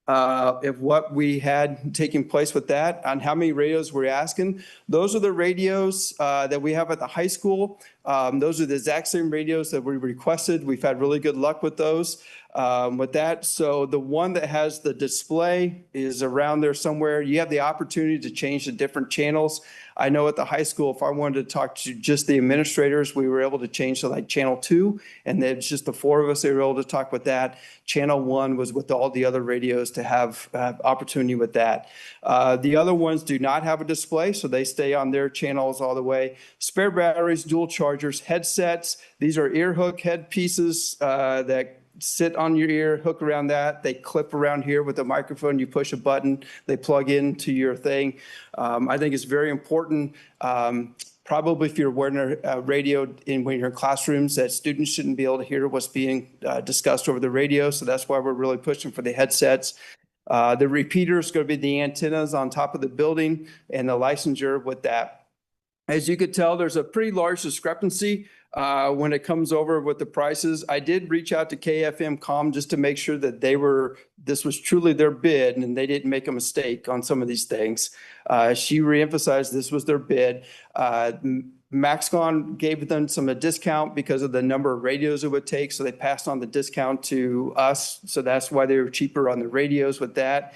of what we had taking place with that, on how many radios we're asking. Those are the radios that we have at the high school. Those are the exact same radios that we requested. We've had really good luck with those with that. So the one that has the display is around there somewhere. You have the opportunity to change the different channels. I know at the high school, if I wanted to talk to just the administrators, we were able to change to like channel 2, and then it's just the 4 of us that were able to talk with that. Channel 1 was with all the other radios to have opportunity with that. The other ones do not have a display, so they stay on their channels all the way. Spare batteries, dual chargers, headsets. These are ear hook headpieces that sit on your ear, hook around that. They clip around here with a microphone. You push a button, they plug into your thing. I think it's very important. Probably if you're wearing a radio when you're in classrooms, that students shouldn't be able to hear what's being discussed over the radio. So that's why we're really pushing for the headsets. The repeater is going to be the antennas on top of the building and the licensure with that. As you could tell, there's a pretty large discrepancy when it comes over with the prices. I did reach out to KFM Com just to make sure that this was truly their bid and they didn't make a mistake on some of these things. She reemphasized this was their bid. Maxcon gave them a discount because of the number of radios it would take, so they passed on the discount to us. So that's why they were cheaper on the radios with that.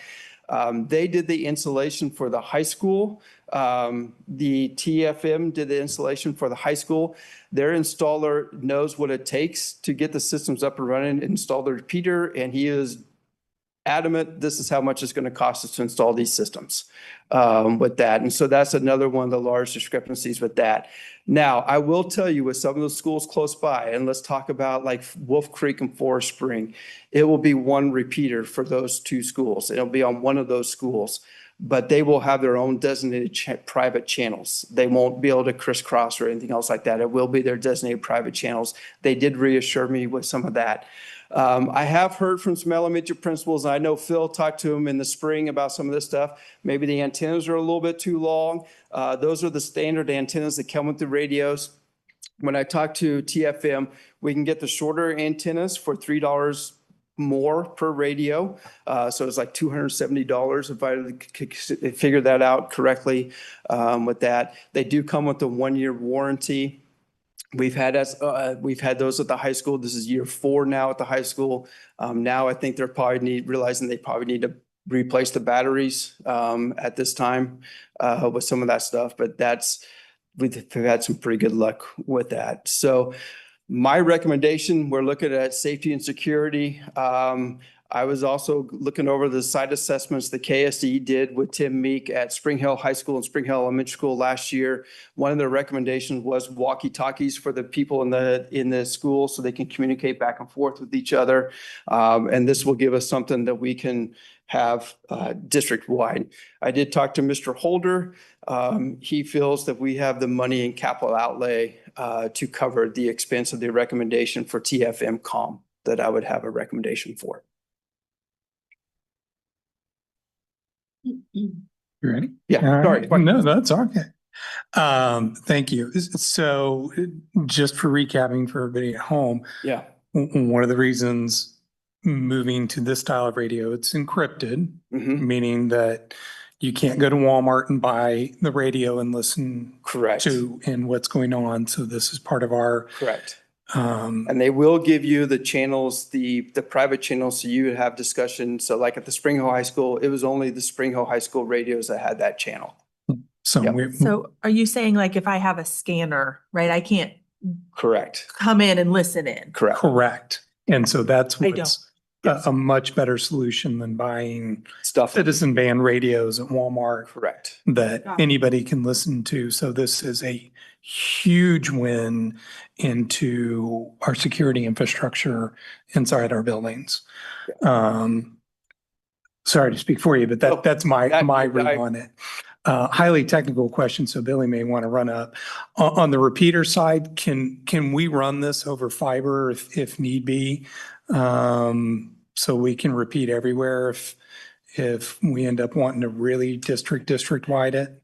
They did the installation for the high school. The TFM did the installation for the high school. Their installer knows what it takes to get the systems up and running, install the repeater, and he is adamant this is how much it's going to cost us to install these systems with that. And so that's another one of the large discrepancies with that. Now, I will tell you with some of the schools close by, and let's talk about like Wolf Creek and Forest Spring, it will be one repeater for those 2 schools. It'll be on one of those schools, but they will have their own designated private channels. They won't be able to crisscross or anything else like that. It will be their designated private channels. They did reassure me with some of that. I have heard from some elementary principals, and I know Phil talked to him in the spring about some of this stuff. Maybe the antennas are a little bit too long. Those are the standard antennas that come with the radios. When I talked to TFM, we can get the shorter antennas for $3 more per radio. So it's like $270 if I figure that out correctly with that. They do come with a 1-year warranty. We've had those at the high school. This is year 4 now at the high school. Now I think they're probably realizing they probably need to replace the batteries at this time with some of that stuff. But we've had some pretty good luck with that. So my recommendation, we're looking at safety and security. I was also looking over the site assessments the KSD did with Tim Meek at Spring Hill High School and Spring Hill Elementary School last year. One of their recommendations was walkie-talkies for the people in the school so they can communicate back and forth with each other. And this will give us something that we can have district-wide. I did talk to Mr. Holder. He feels that we have the money in capital outlay to cover the expense of the recommendation for TFM Com that I would have a recommendation for. You ready? Yeah, sorry. No, that's okay. Thank you. So just for recapping for everybody at home. Yeah. One of the reasons moving to this style of radio, it's encrypted, Mhm. meaning that you can't go to Walmart and buy the radio and listen Correct. to and what's going on. So this is part of our, Correct. um, And they will give you the channels, the private channels, so you would have discussion. So like at the Spring Hill High School, it was only the Spring Hill High School radios that had that channel. so Yep. we, So are you saying like if I have a scanner, right, I can't Correct. come in and listen in? Correct. correct. And so that's I what's Yes. a much better solution than buying Stuff. citizen band radios at Walmart Correct. that Got it. anybody can listen to. So this is a huge win into our security infrastructure inside our buildings. Sorry to speak for you, but No, that's my read I- on it. Highly technical question, so Billy may want to run up. On the repeater side, can we run this over fiber if need be? So we can repeat everywhere if we end up wanting to really district wide it?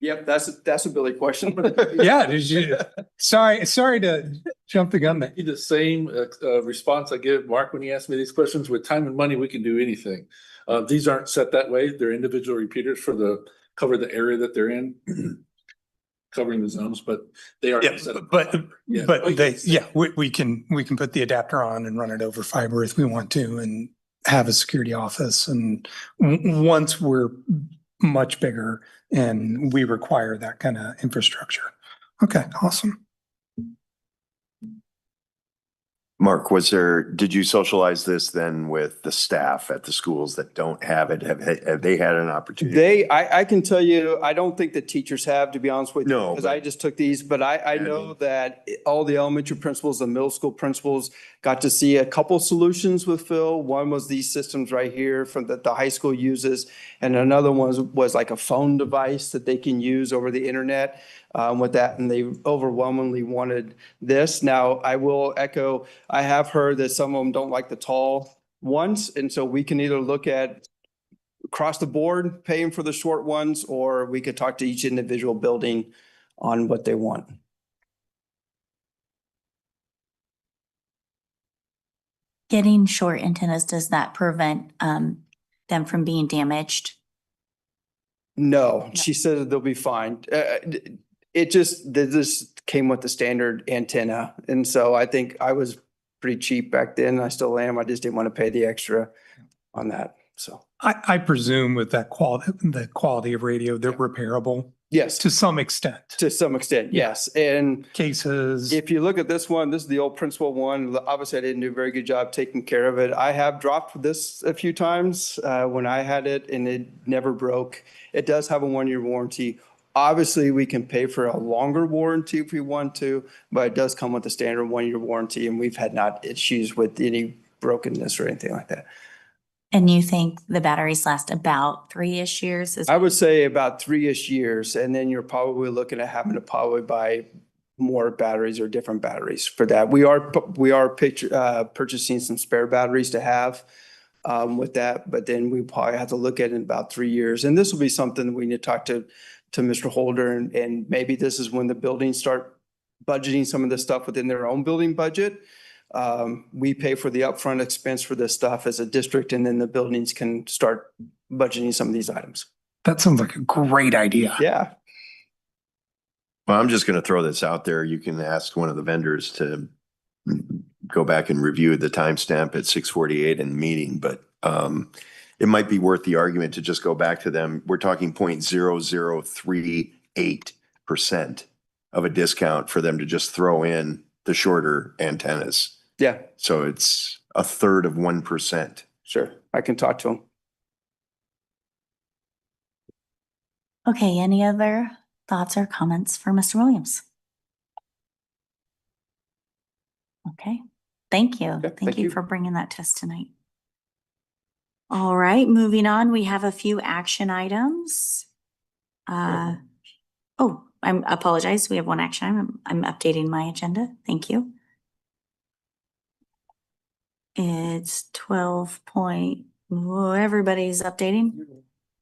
Yep, that's a Billy question. Yeah, did you, sorry to jump the gun there. The same response I give Mark when he asked me these questions. With time and money, we can do anything. These aren't set that way. They're individual repeaters for cover the area that they're in, covering the zones, but they are. Yeah, set up. but Yeah. we can put the adapter on and run it over fiber if we want to and have a security office. And once we're much bigger and we require that kind of infrastructure. Okay, awesome. Mark, did you socialize this then with the staff at the schools that don't have it? Have they had an opportunity? I can tell you, I don't think the teachers have, to be honest with you. No, Because but- I just took these, but I know that all the elementary principals and middle school principals got to see a couple solutions with Phil. One was these systems right here from that the high school uses. And another one was like a phone device that they can use over the internet with that. And they overwhelmingly wanted this. Now, I will echo, I have heard that some of them don't like the tall ones. And so we can either look at across the board, paying for the short ones, or we could talk to each individual building on what they want. Getting short antennas, does that prevent them from being damaged? No, she said they'll be fine. This came with the standard antenna. And so I think I was pretty cheap back then. I still am. I just didn't want to pay the extra on that. So, I presume with the quality of radio, they're repairable yes, to some extent. to some extent, yes. And Cases. if you look at this one, this is the old principal one. Obviously, I didn't do a very good job taking care of it. I have dropped this a few times when I had it and it never broke. It does have a 1-year warranty. Obviously, we can pay for a longer warranty if we want to, but it does come with a standard 1-year warranty, and we've had not issues with any brokenness or anything like that. And you think the batteries last about 3-ish years? I would say about 3-ish years, and then you're probably looking at having to probably buy more batteries or different batteries for that. We are purchasing some spare batteries to have with that, but then we probably have to look at it in about 3 years. And this will be something we need to talk to Mr. Holder, and maybe this is when the buildings start budgeting some of this stuff within their own building budget. We pay for the upfront expense for this stuff as a district, and then the buildings can start budgeting some of these items. That sounds like a great idea. Yeah. Well, I'm just going to throw this out there. You can ask one of the vendors to go back and review the timestamp at 6:48 in the meeting, but it might be worth the argument to just go back to them. We're talking 0.0038% of a discount for them to just throw in the shorter antennas. Yeah, So it's a third of 1%. sure. I can talk to them. Okay, any other thoughts or comments for Mr. Williams? Okay, thank you. thank Thank you you. for bringing that to us tonight. All right, moving on, we have a few action items. I apologize. We have one action item. I'm updating my agenda. Thank you. It's 12 point, everybody's updating.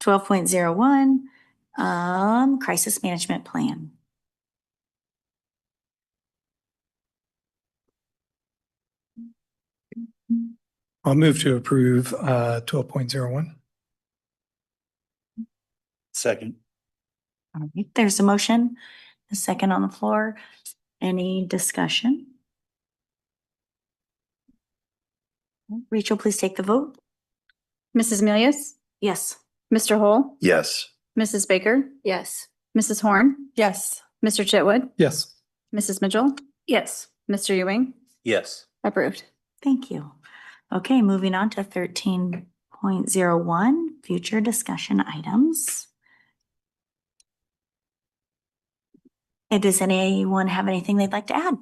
12.01, crisis management plan. I'll move to approve 12.01. Second. All right, there's a motion, a second on the floor. Any discussion? Rachel, please take the vote. Mrs. Milius, Yes. Mr. Hole, Yes. Mrs. Baker, Yes. Mrs. Horn, Yes. Mr. Chitwood, Yes. Mrs. Mitchell, Yes. Mr. Ewing, Yes. approved. Thank you. Okay, moving on to 13.01, future discussion items. And does anyone have anything they'd like to add?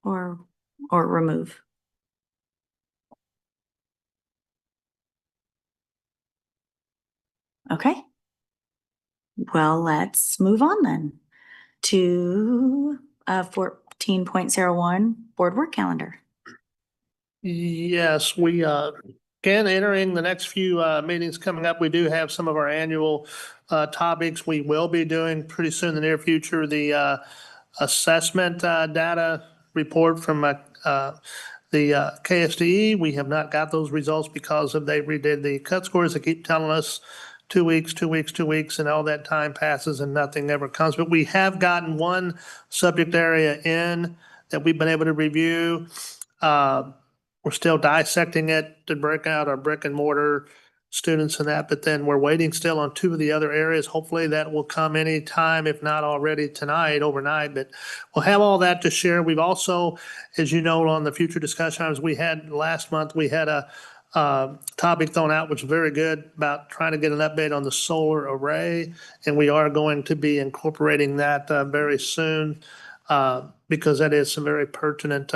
Or remove? Okay. Well, let's move on then to 14.01 board work calendar. Yes, we can entering the next few meetings coming up. We do have some of our annual topics. We will be doing pretty soon in the near future, the assessment data report from the KSDE. We have not got those results because of they redid the cut scores. They keep telling us 2 weeks, 2 weeks, 2 weeks, and all that time passes and nothing ever comes. But we have gotten one subject area in that we've been able to review. We're still dissecting it to break out our brick and mortar students and that, but then we're waiting still on 2 of the other areas. Hopefully that will come anytime, if not already tonight, overnight, but we'll have all that to share. We've also, as you know, on the future discussion items we had last month, we had a topic thrown out, which was very good, about trying to get an update on the solar array. And we are going to be incorporating that very soon because that is some very pertinent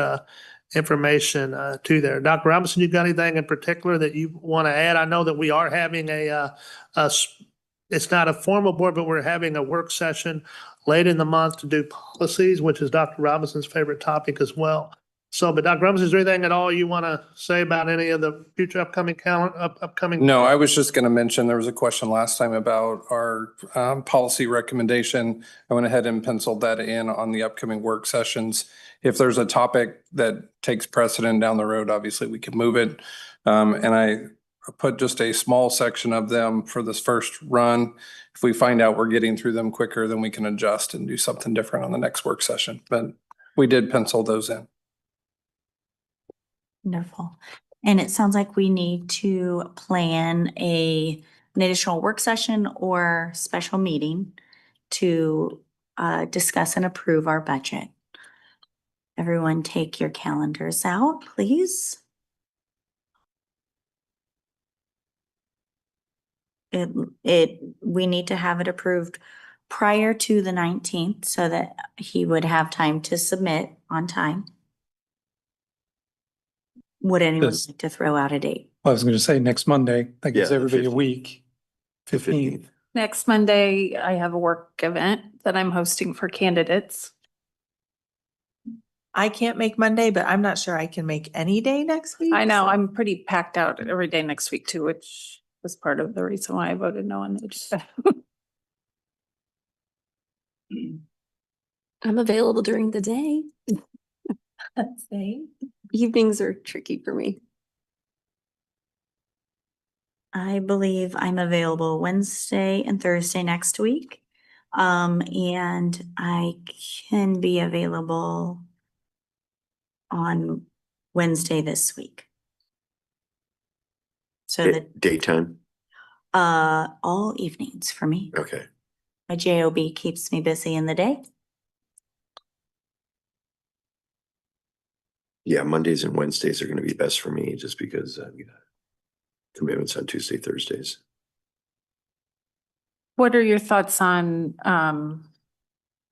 information to there. Dr. Robinson, you got anything in particular that you want to add? I know that we are having it's not a formal board, but we're having a work session late in the month to do policies, which is Dr. Robinson's favorite topic as well. So, but Dr. Robinson, is there anything at all you want to say about any of the future upcoming upcoming? No, I was just going to mention, there was a question last time about our policy recommendation. I went ahead and penciled that in on the upcoming work sessions. If there's a topic that takes precedent down the road, obviously we could move it. And I put just a small section of them for this first run. If we find out we're getting through them quicker, then we can adjust and do something different on the next work session. But we did pencil those in. Wonderful. And it sounds like we need to plan an additional work session or special meeting to discuss and approve our budget. Everyone take your calendars out, please. We need to have it approved prior to the 19th so that he would have time to submit on time. Would anyone Yes. like to throw out a date? I was going to say next Monday. That gives Yeah, the everybody a 15th. week. 15th. Next Monday, I have a work event that I'm hosting for candidates. I can't make Monday, but I'm not sure I can make any day next week. I know, so- I'm pretty packed out every day next week too, which was part of the reason why I voted no on the I'm available during the day. Evenings are tricky for me. I believe I'm available Wednesday and Thursday next week. And I can be available on Wednesday this week. So that, Daytime? all evenings for me. Okay. My job keeps me busy in the day. Yeah, Mondays and Wednesdays are going to be best for me just because I've got commitments on Tuesday, Thursdays. What are your thoughts on,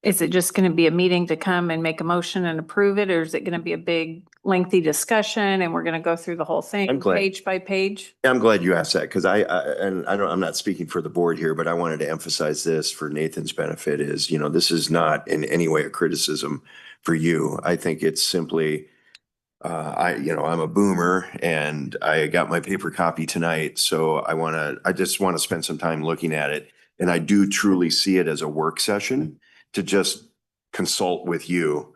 is it just gonna be a meeting to come and make a motion and approve it, or is it gonna be a big lengthy discussion and we're gonna go through the whole I'm thing, glad- page by page? I'm glad you asked that because I'm not speaking for the board here, but I wanted to emphasize this for Nathan's benefit is, this is not in any way a criticism for you. I think it's simply, I'm a boomer and I got my paper copy tonight. So I just want to spend some time looking at it. And I do truly see it as a work session to just consult with you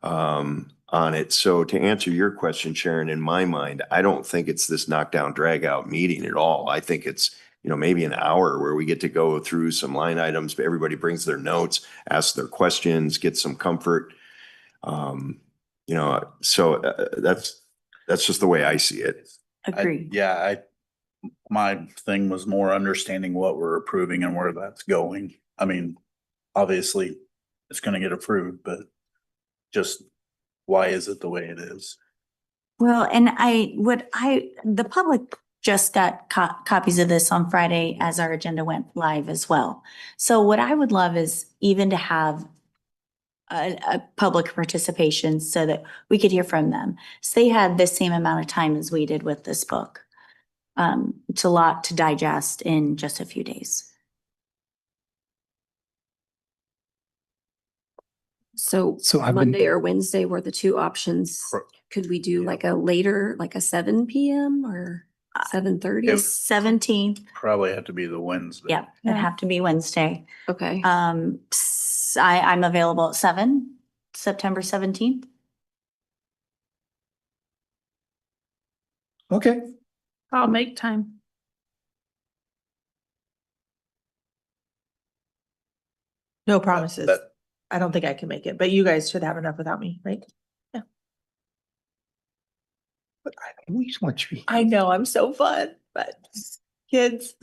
on it. So to answer your question, Sharon, in my mind, I don't think it's this knockdown, drag out meeting at all. I think it's, maybe an hour where we get to go through some line items, but everybody brings their notes, asks their questions, get some comfort. So that's just the way I see it. Agreed. My thing was more understanding what we're approving and where that's going. I mean, obviously it's gonna get approved, but just why is it the way it is? Well, and the public just got copies of this on Friday as our agenda went live as well. So what I would love is even to have a public participation so that we could hear from them. So they had the same amount of time as we did with this book. It's a lot to digest in just a few days. So I've been, Monday or Wednesday were the two options. Could we do like a later, like a 7 PM or 7:30? 17th, Probably had to be the Wednesday. yeah, it'd have to be Wednesday. Okay. I'm available at 7, September 17th. okay. I'll make time. No promises. That- I don't think I can make it, but you guys should have enough without me, right? But I always want you. I know, I'm so fun, but kids.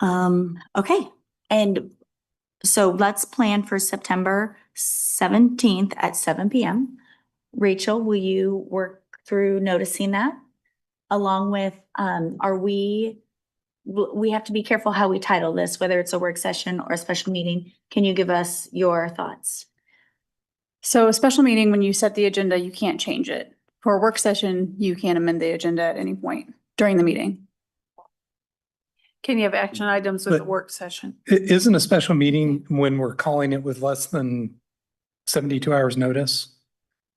Okay, and so let's plan for September 17th at 7 PM. Rachel, will you work through noticing that? Along with, we have to be careful how we title this, whether it's a work session or a special meeting. Can you give us your thoughts? So a special meeting, when you set the agenda, you can't change it. For a work session, you can amend the agenda at any point during the meeting. Can you have action items with a But- work session? Isn't a special meeting when we're calling it with less than 72 hours notice?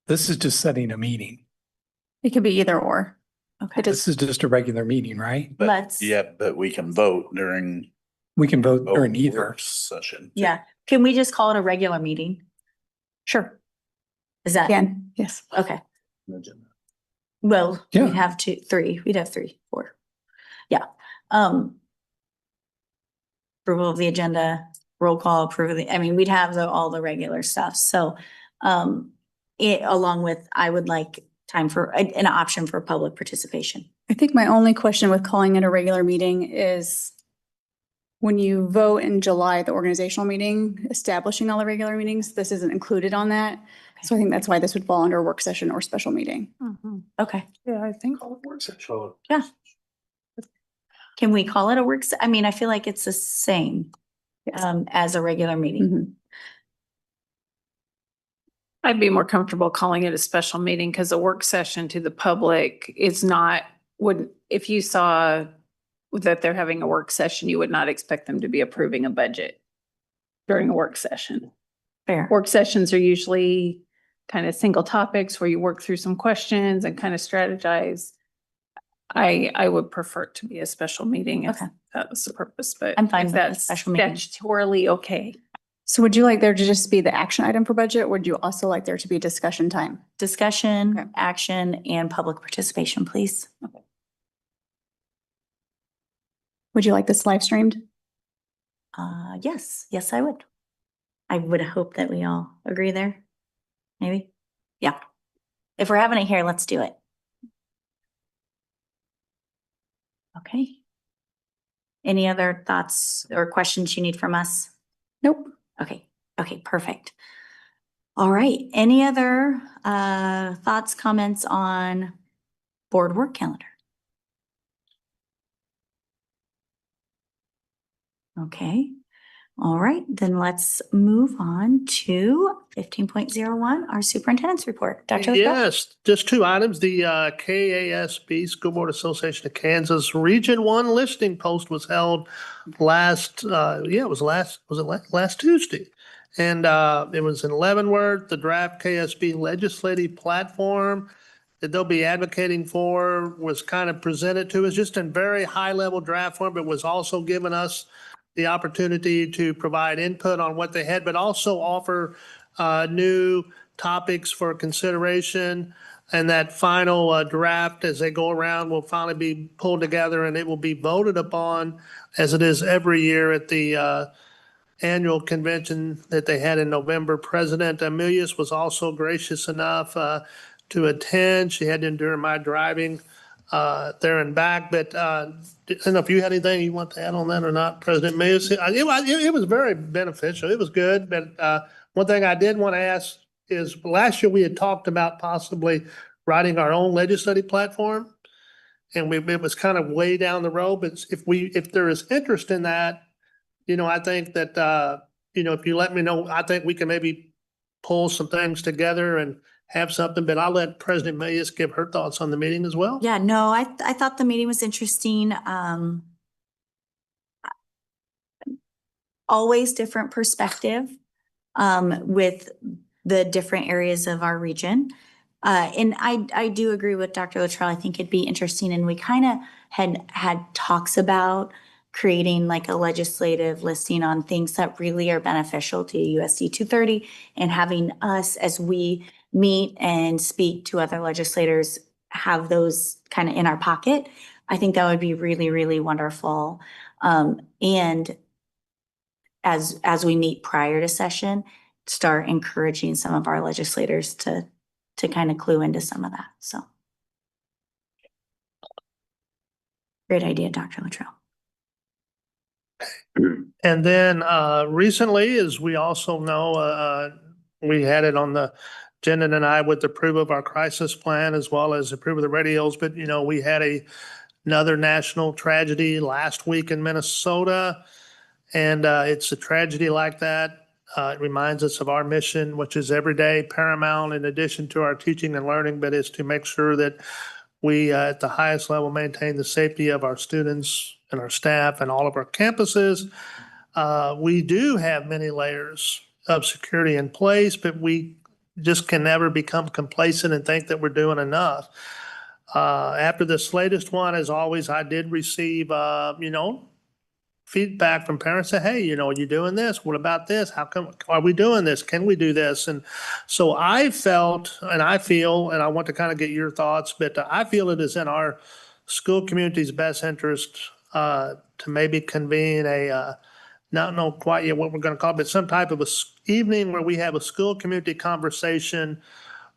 This is just setting a meeting. It could be either or. Okay, It This is just a regular meeting, right? But Let's- but we can vote during. We can vote during a either. work Session. too. yeah, can we just call it a regular meeting? Sure. Is that? Can, yes. Okay, well, Yeah. we'd have 3, 4. Yeah. Approval of the agenda, roll call, we'd have all the regular stuff. So, along with, I would like time for an option for public participation. I think my only question with calling it a regular meeting is when you vote in July, the organizational meeting, establishing all the regular meetings, this isn't included on that. So I think that's why this would fall under a work session or special meeting. Okay, Yeah, I think. yeah. Can we call it a I feel like it's the same as a regular meeting. Mhm. I'd be more comfortable calling it a special meeting because a work session to the public is not, if you saw that they're having a work session, you would not expect them to be approving a budget during a work session. Fair. Work sessions are usually kind of single topics where you work through some questions and kind of strategize. I would prefer it to be a special meeting if Okay. that was the purpose, but I'm fine if with a that's special meeting. statutorily okay. So would you like there to just be the action item for budget? Or would you also like there to be discussion time? Discussion, Okay. action, and public participation, please. Would you like this live streamed? Yes, I would. I would hope that we all agree there. Maybe? Yeah. If we're having it here, let's do it. Okay. Any other thoughts or questions you need from us? Nope. Okay, perfect. All right, any other thoughts, comments on board work calendar? Okay, all right, then let's move on to 15.01, our superintendent's report. Dr. Scott? Yes, just 2 items. The KASB, School Board Association of Kansas Region 1 listing post was held last Tuesday. And it was in Leavenworth, the draft KSB legislative platform that they'll be advocating for was kind of presented to us just in very high level draft form, but was also given us the opportunity to provide input on what they had, but also offer new topics for consideration. And that final draft, as they go around, will finally be pulled together and it will be voted upon, as it is every year at the annual convention that they had in November. President Amelius was also gracious enough to attend. She had to endure my driving there and back. But I don't know if you had anything you want to add on that or not, President Amelius. It was very beneficial. It was good. But one thing I did want to ask is, last year we had talked about possibly writing our own legislative platform. And it was kind of way down the road. But if there is interest in that, I think that, if you let me know, I think we can maybe pull some things together and have something, but I'll let President Mayes give her thoughts on the meeting as well. Yeah, no, I thought the meeting was interesting. Always different perspective with the different areas of our region. And I do agree with Dr. Luttrell. I think it'd be interesting, and we kind of had talks about creating like a legislative listing on things that really are beneficial to USD 230, and having us, as we meet and speak to other legislators, have those kind of in our pocket. I think that would be really, really wonderful. And as we meet prior to session, start encouraging some of our legislators to kind of clue into some of that. So great idea, Dr. Luttrell. And then recently, as we also know, we had it on the agenda tonight with the approval of our crisis plan, as well as approval of the radios. But, we had another national tragedy last week in Minnesota. And it's a tragedy like that. It reminds us of our mission, which is every day paramount in addition to our teaching and learning, but is to make sure that we at the highest level maintain the safety of our students and our staff and all of our campuses. We do have many layers of security in place, but we just can never become complacent and think that we're doing enough. After this latest one, as always, I did receive, feedback from parents say, hey, are you doing this? What about this? How come, are we doing this? Can we do this? And so I felt, and I feel, and I want to kind of get your thoughts, but I feel it is in our school community's best interest to maybe convene not know quite yet what we're going to call it, but some type of evening where we have a school community conversation,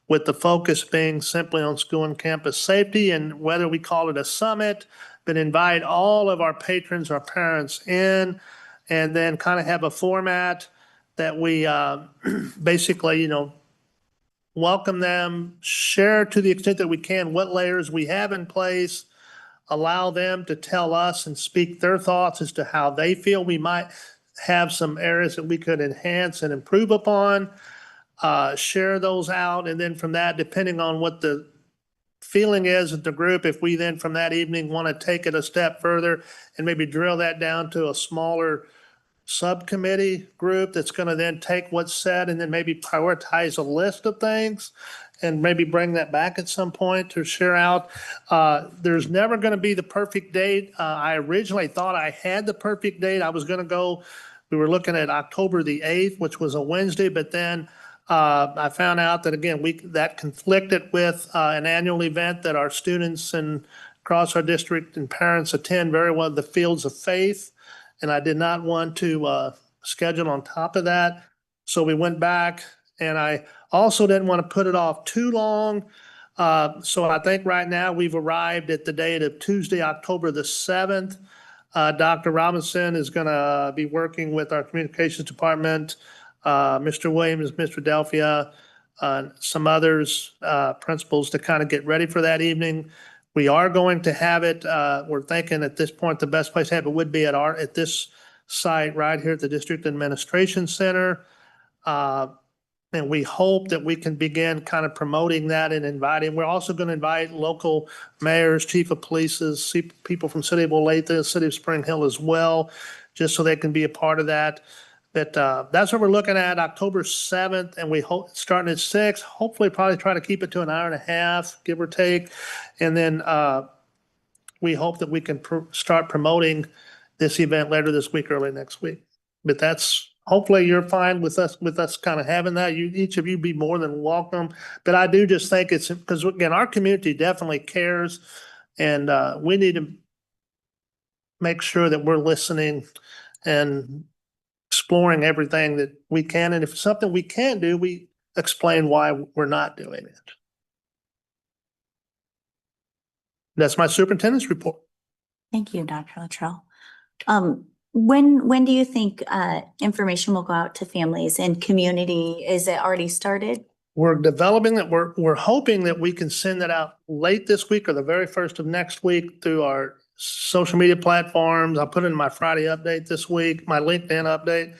with the focus being simply on school and campus safety, and whether we call it a summit, but invite all of our patrons, our parents in, and then kind of have a format that we basically, welcome them, share to the extent that we can what layers we have in place, allow them to tell us and speak their thoughts as to how they feel we might have some areas that we could enhance and improve upon. Share those out, and then from that, depending on what the feeling is at the group, if we then from that evening want to take it a step further and maybe drill that down to a smaller subcommittee group that's going to then take what's said and then maybe prioritize a list of things and maybe bring that back at some point to share out. There's never going to be the perfect date. I originally thought I had the perfect date. I was going to go, we were looking at October the 8th, which was a Wednesday, but then I found out that, again, that conflicted with an annual event that our students and across our district and parents attend very well, the Fields of Faith. And I did not want to schedule on top of that. So we went back, and I also didn't want to put it off too long. So I think right now we've arrived at the date of Tuesday, October the 7th. Dr. Robinson is going to be working with our communications department, Mr. Williams, Mr. Delphia, some others, principals, to kind of get ready for that evening. We are going to have it. We're thinking at this point the best place to have it would be at this site right here at the District Administration Center. And we hope that we can begin kind of promoting that and inviting. We're also going to invite local mayors, chief of polices, people from City of Olathe, City of Spring Hill as well, just so they can be a part of that. But that's what we're looking at, October 7th, and we hope starting at 6, hopefully probably try to keep it to an hour and a half, give or take. And then we hope that we can start promoting this event later this week, early next week. But that's, hopefully you're fine with us kind of having that. Each of you be more than welcome. But I do just think it's, because again, our community definitely cares, and we need to make sure that we're listening and exploring everything that we can. And if it's something we can't do, we explain why we're not doing it. That's my superintendent's report. Thank you, Dr. Luttrell. When do you think information will go out to families and community? Is it already started? We're developing it. We're hoping that we can send that out late this week or the very first of next week through our social media platforms. I'll put it in my Friday update this week, my LinkedIn update.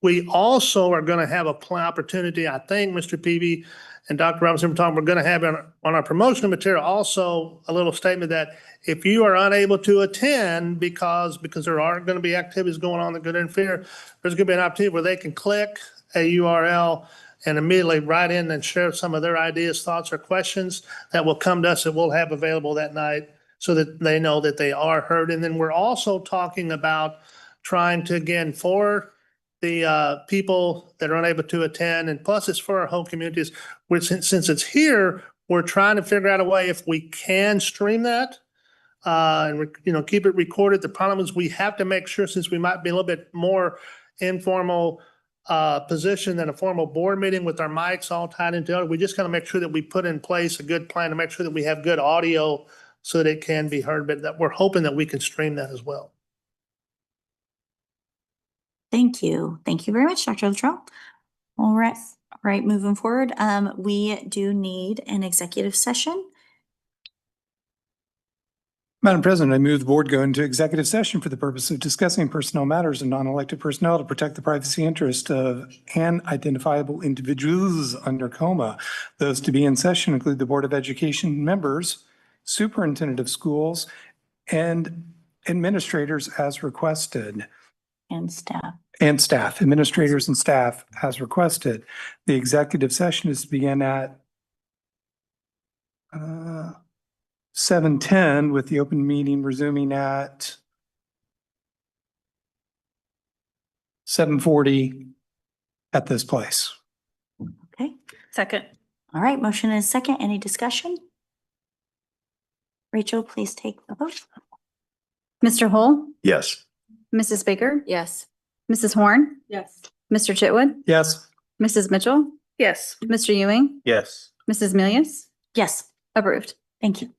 We also are going to have a opportunity, I think, Mr. Peavy and Dr. Robinson were talking, we're going to have on our promotional material also a little statement that if you are unable to attend because there aren't going to be activities going on that could interfere, there's going to be an opportunity where they can click a URL and immediately write in and share some of their ideas, thoughts, or questions that will come to us that we'll have available that night so that they know that they are heard. And then we're also talking about trying to, again, for the people that are unable to attend, and plus it's for our whole communities. Since it's here, we're trying to figure out a way if we can stream that and keep it recorded. The problem is we have to make sure, since we might be a little bit more informal position than a formal board meeting with our mics all tied into it, we just got to make sure that we put in place a good plan to make sure that we have good audio so that it can be heard. But that we're hoping that we can stream that as well. Thank you. Thank you very much, Dr. Luttrell. All right. All right, moving forward, we do need an executive session. Madam President, I move the board go into executive session for the purpose of discussing personnel matters and non-elected personnel to protect the privacy interest of unidentifiable individuals under coma. Those to be in session include the Board of Education members, superintendent of schools, and administrators as requested. And staff. And staff, administrators and staff as requested. The executive session is to begin at 7:10 with the open meeting resuming at 7:40 at this place. Okay. Second. All right, motion is second. Any discussion? Rachel, please take the vote. Mr. Hull, Yes. Mrs. Baker, Yes. Mrs. Horn, Yes. Mr. Chitwood, Yes. Mrs. Mitchell, Yes. Mr. Ewing, Yes. Mrs. Milius, Yes, approved. thank you.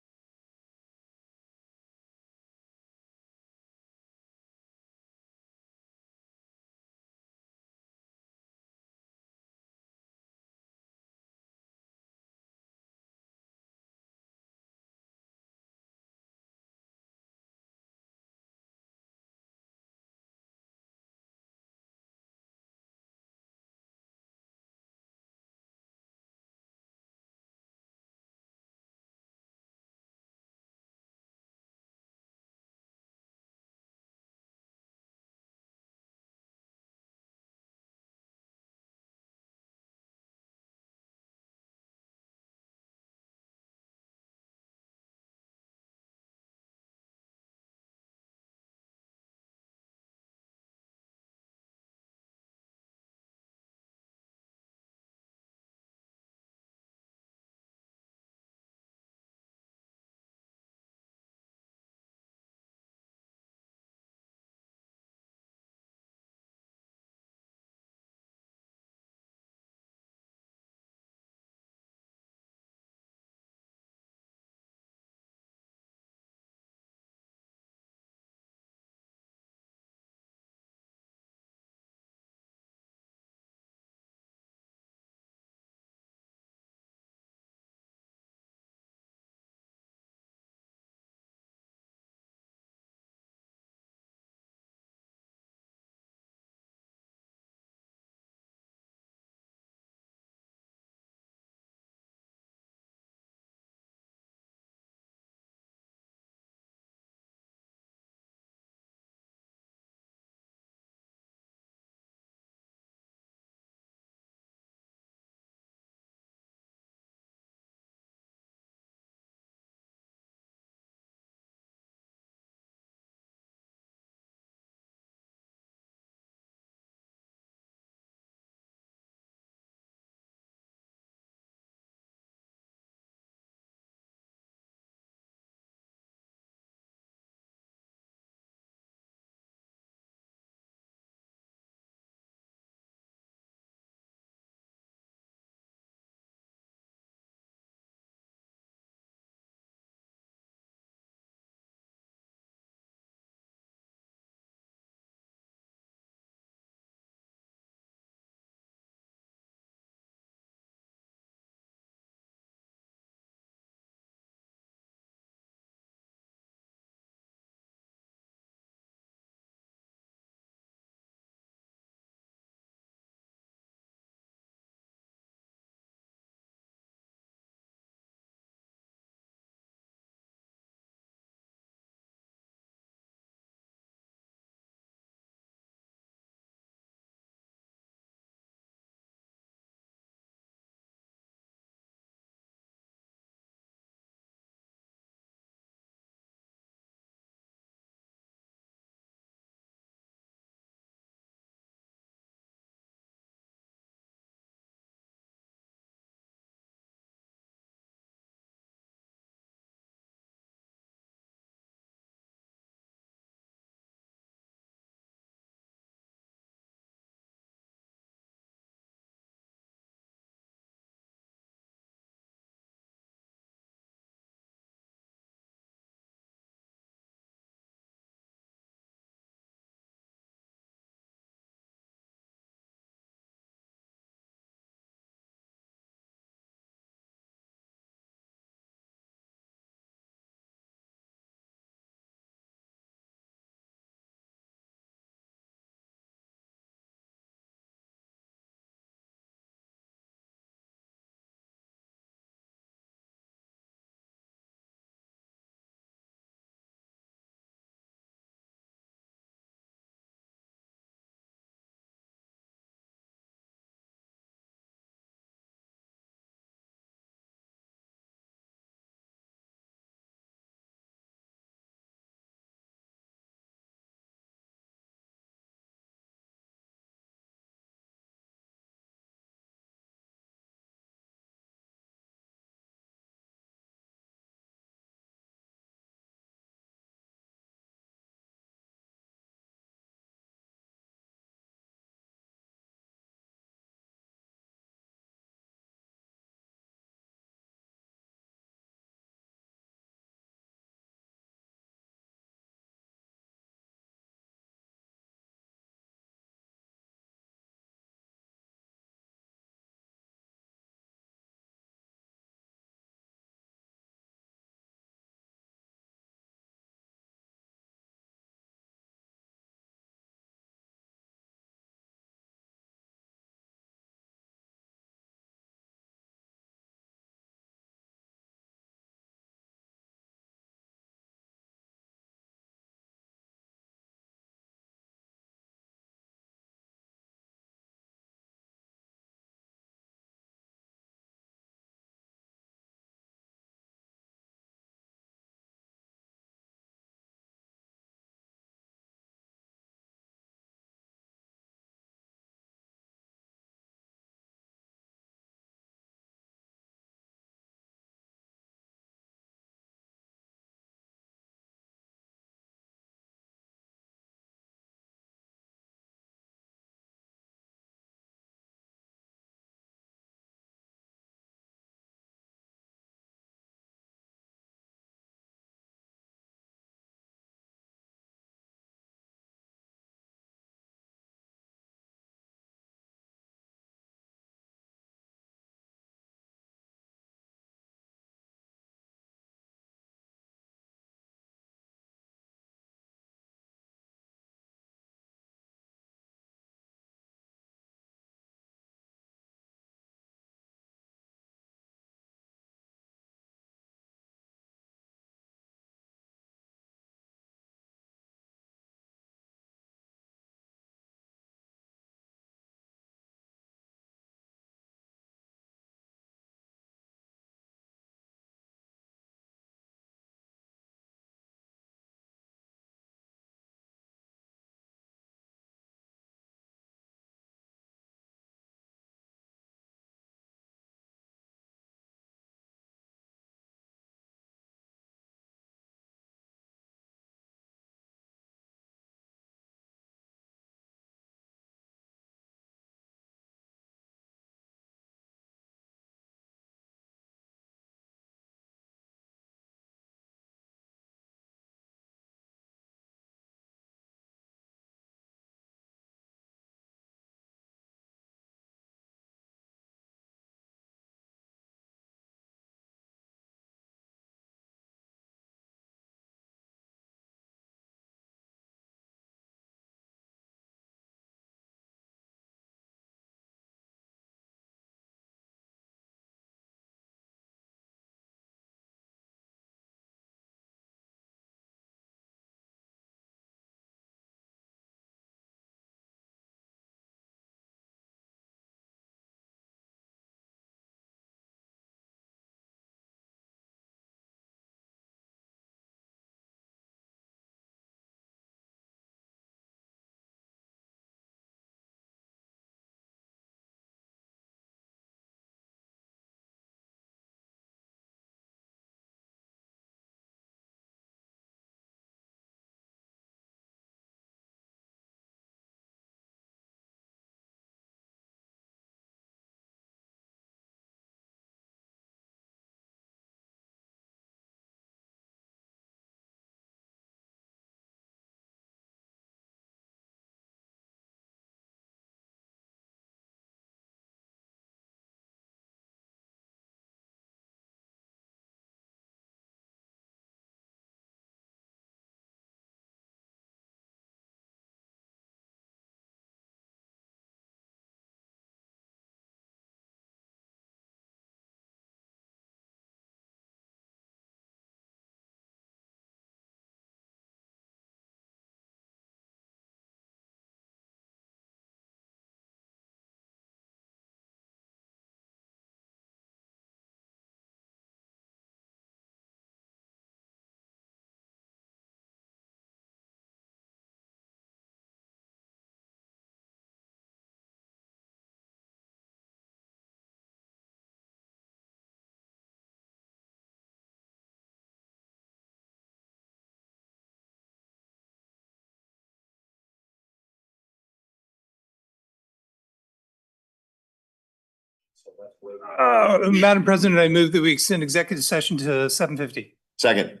Madam President, I move that we extend executive session to 7:50. Second.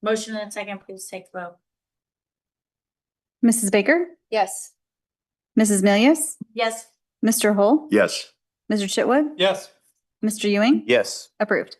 Motion and second, please take the vote. Mrs. Baker, Yes. Mrs. Milius, Yes. Mr. Hull, Yes. Mr. Chitwood, Yes. Mr. Ewing, Yes. approved.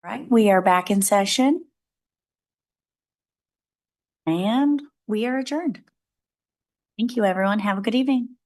Right, we are back in session. And we are adjourned. Thank you, everyone. Have a good evening.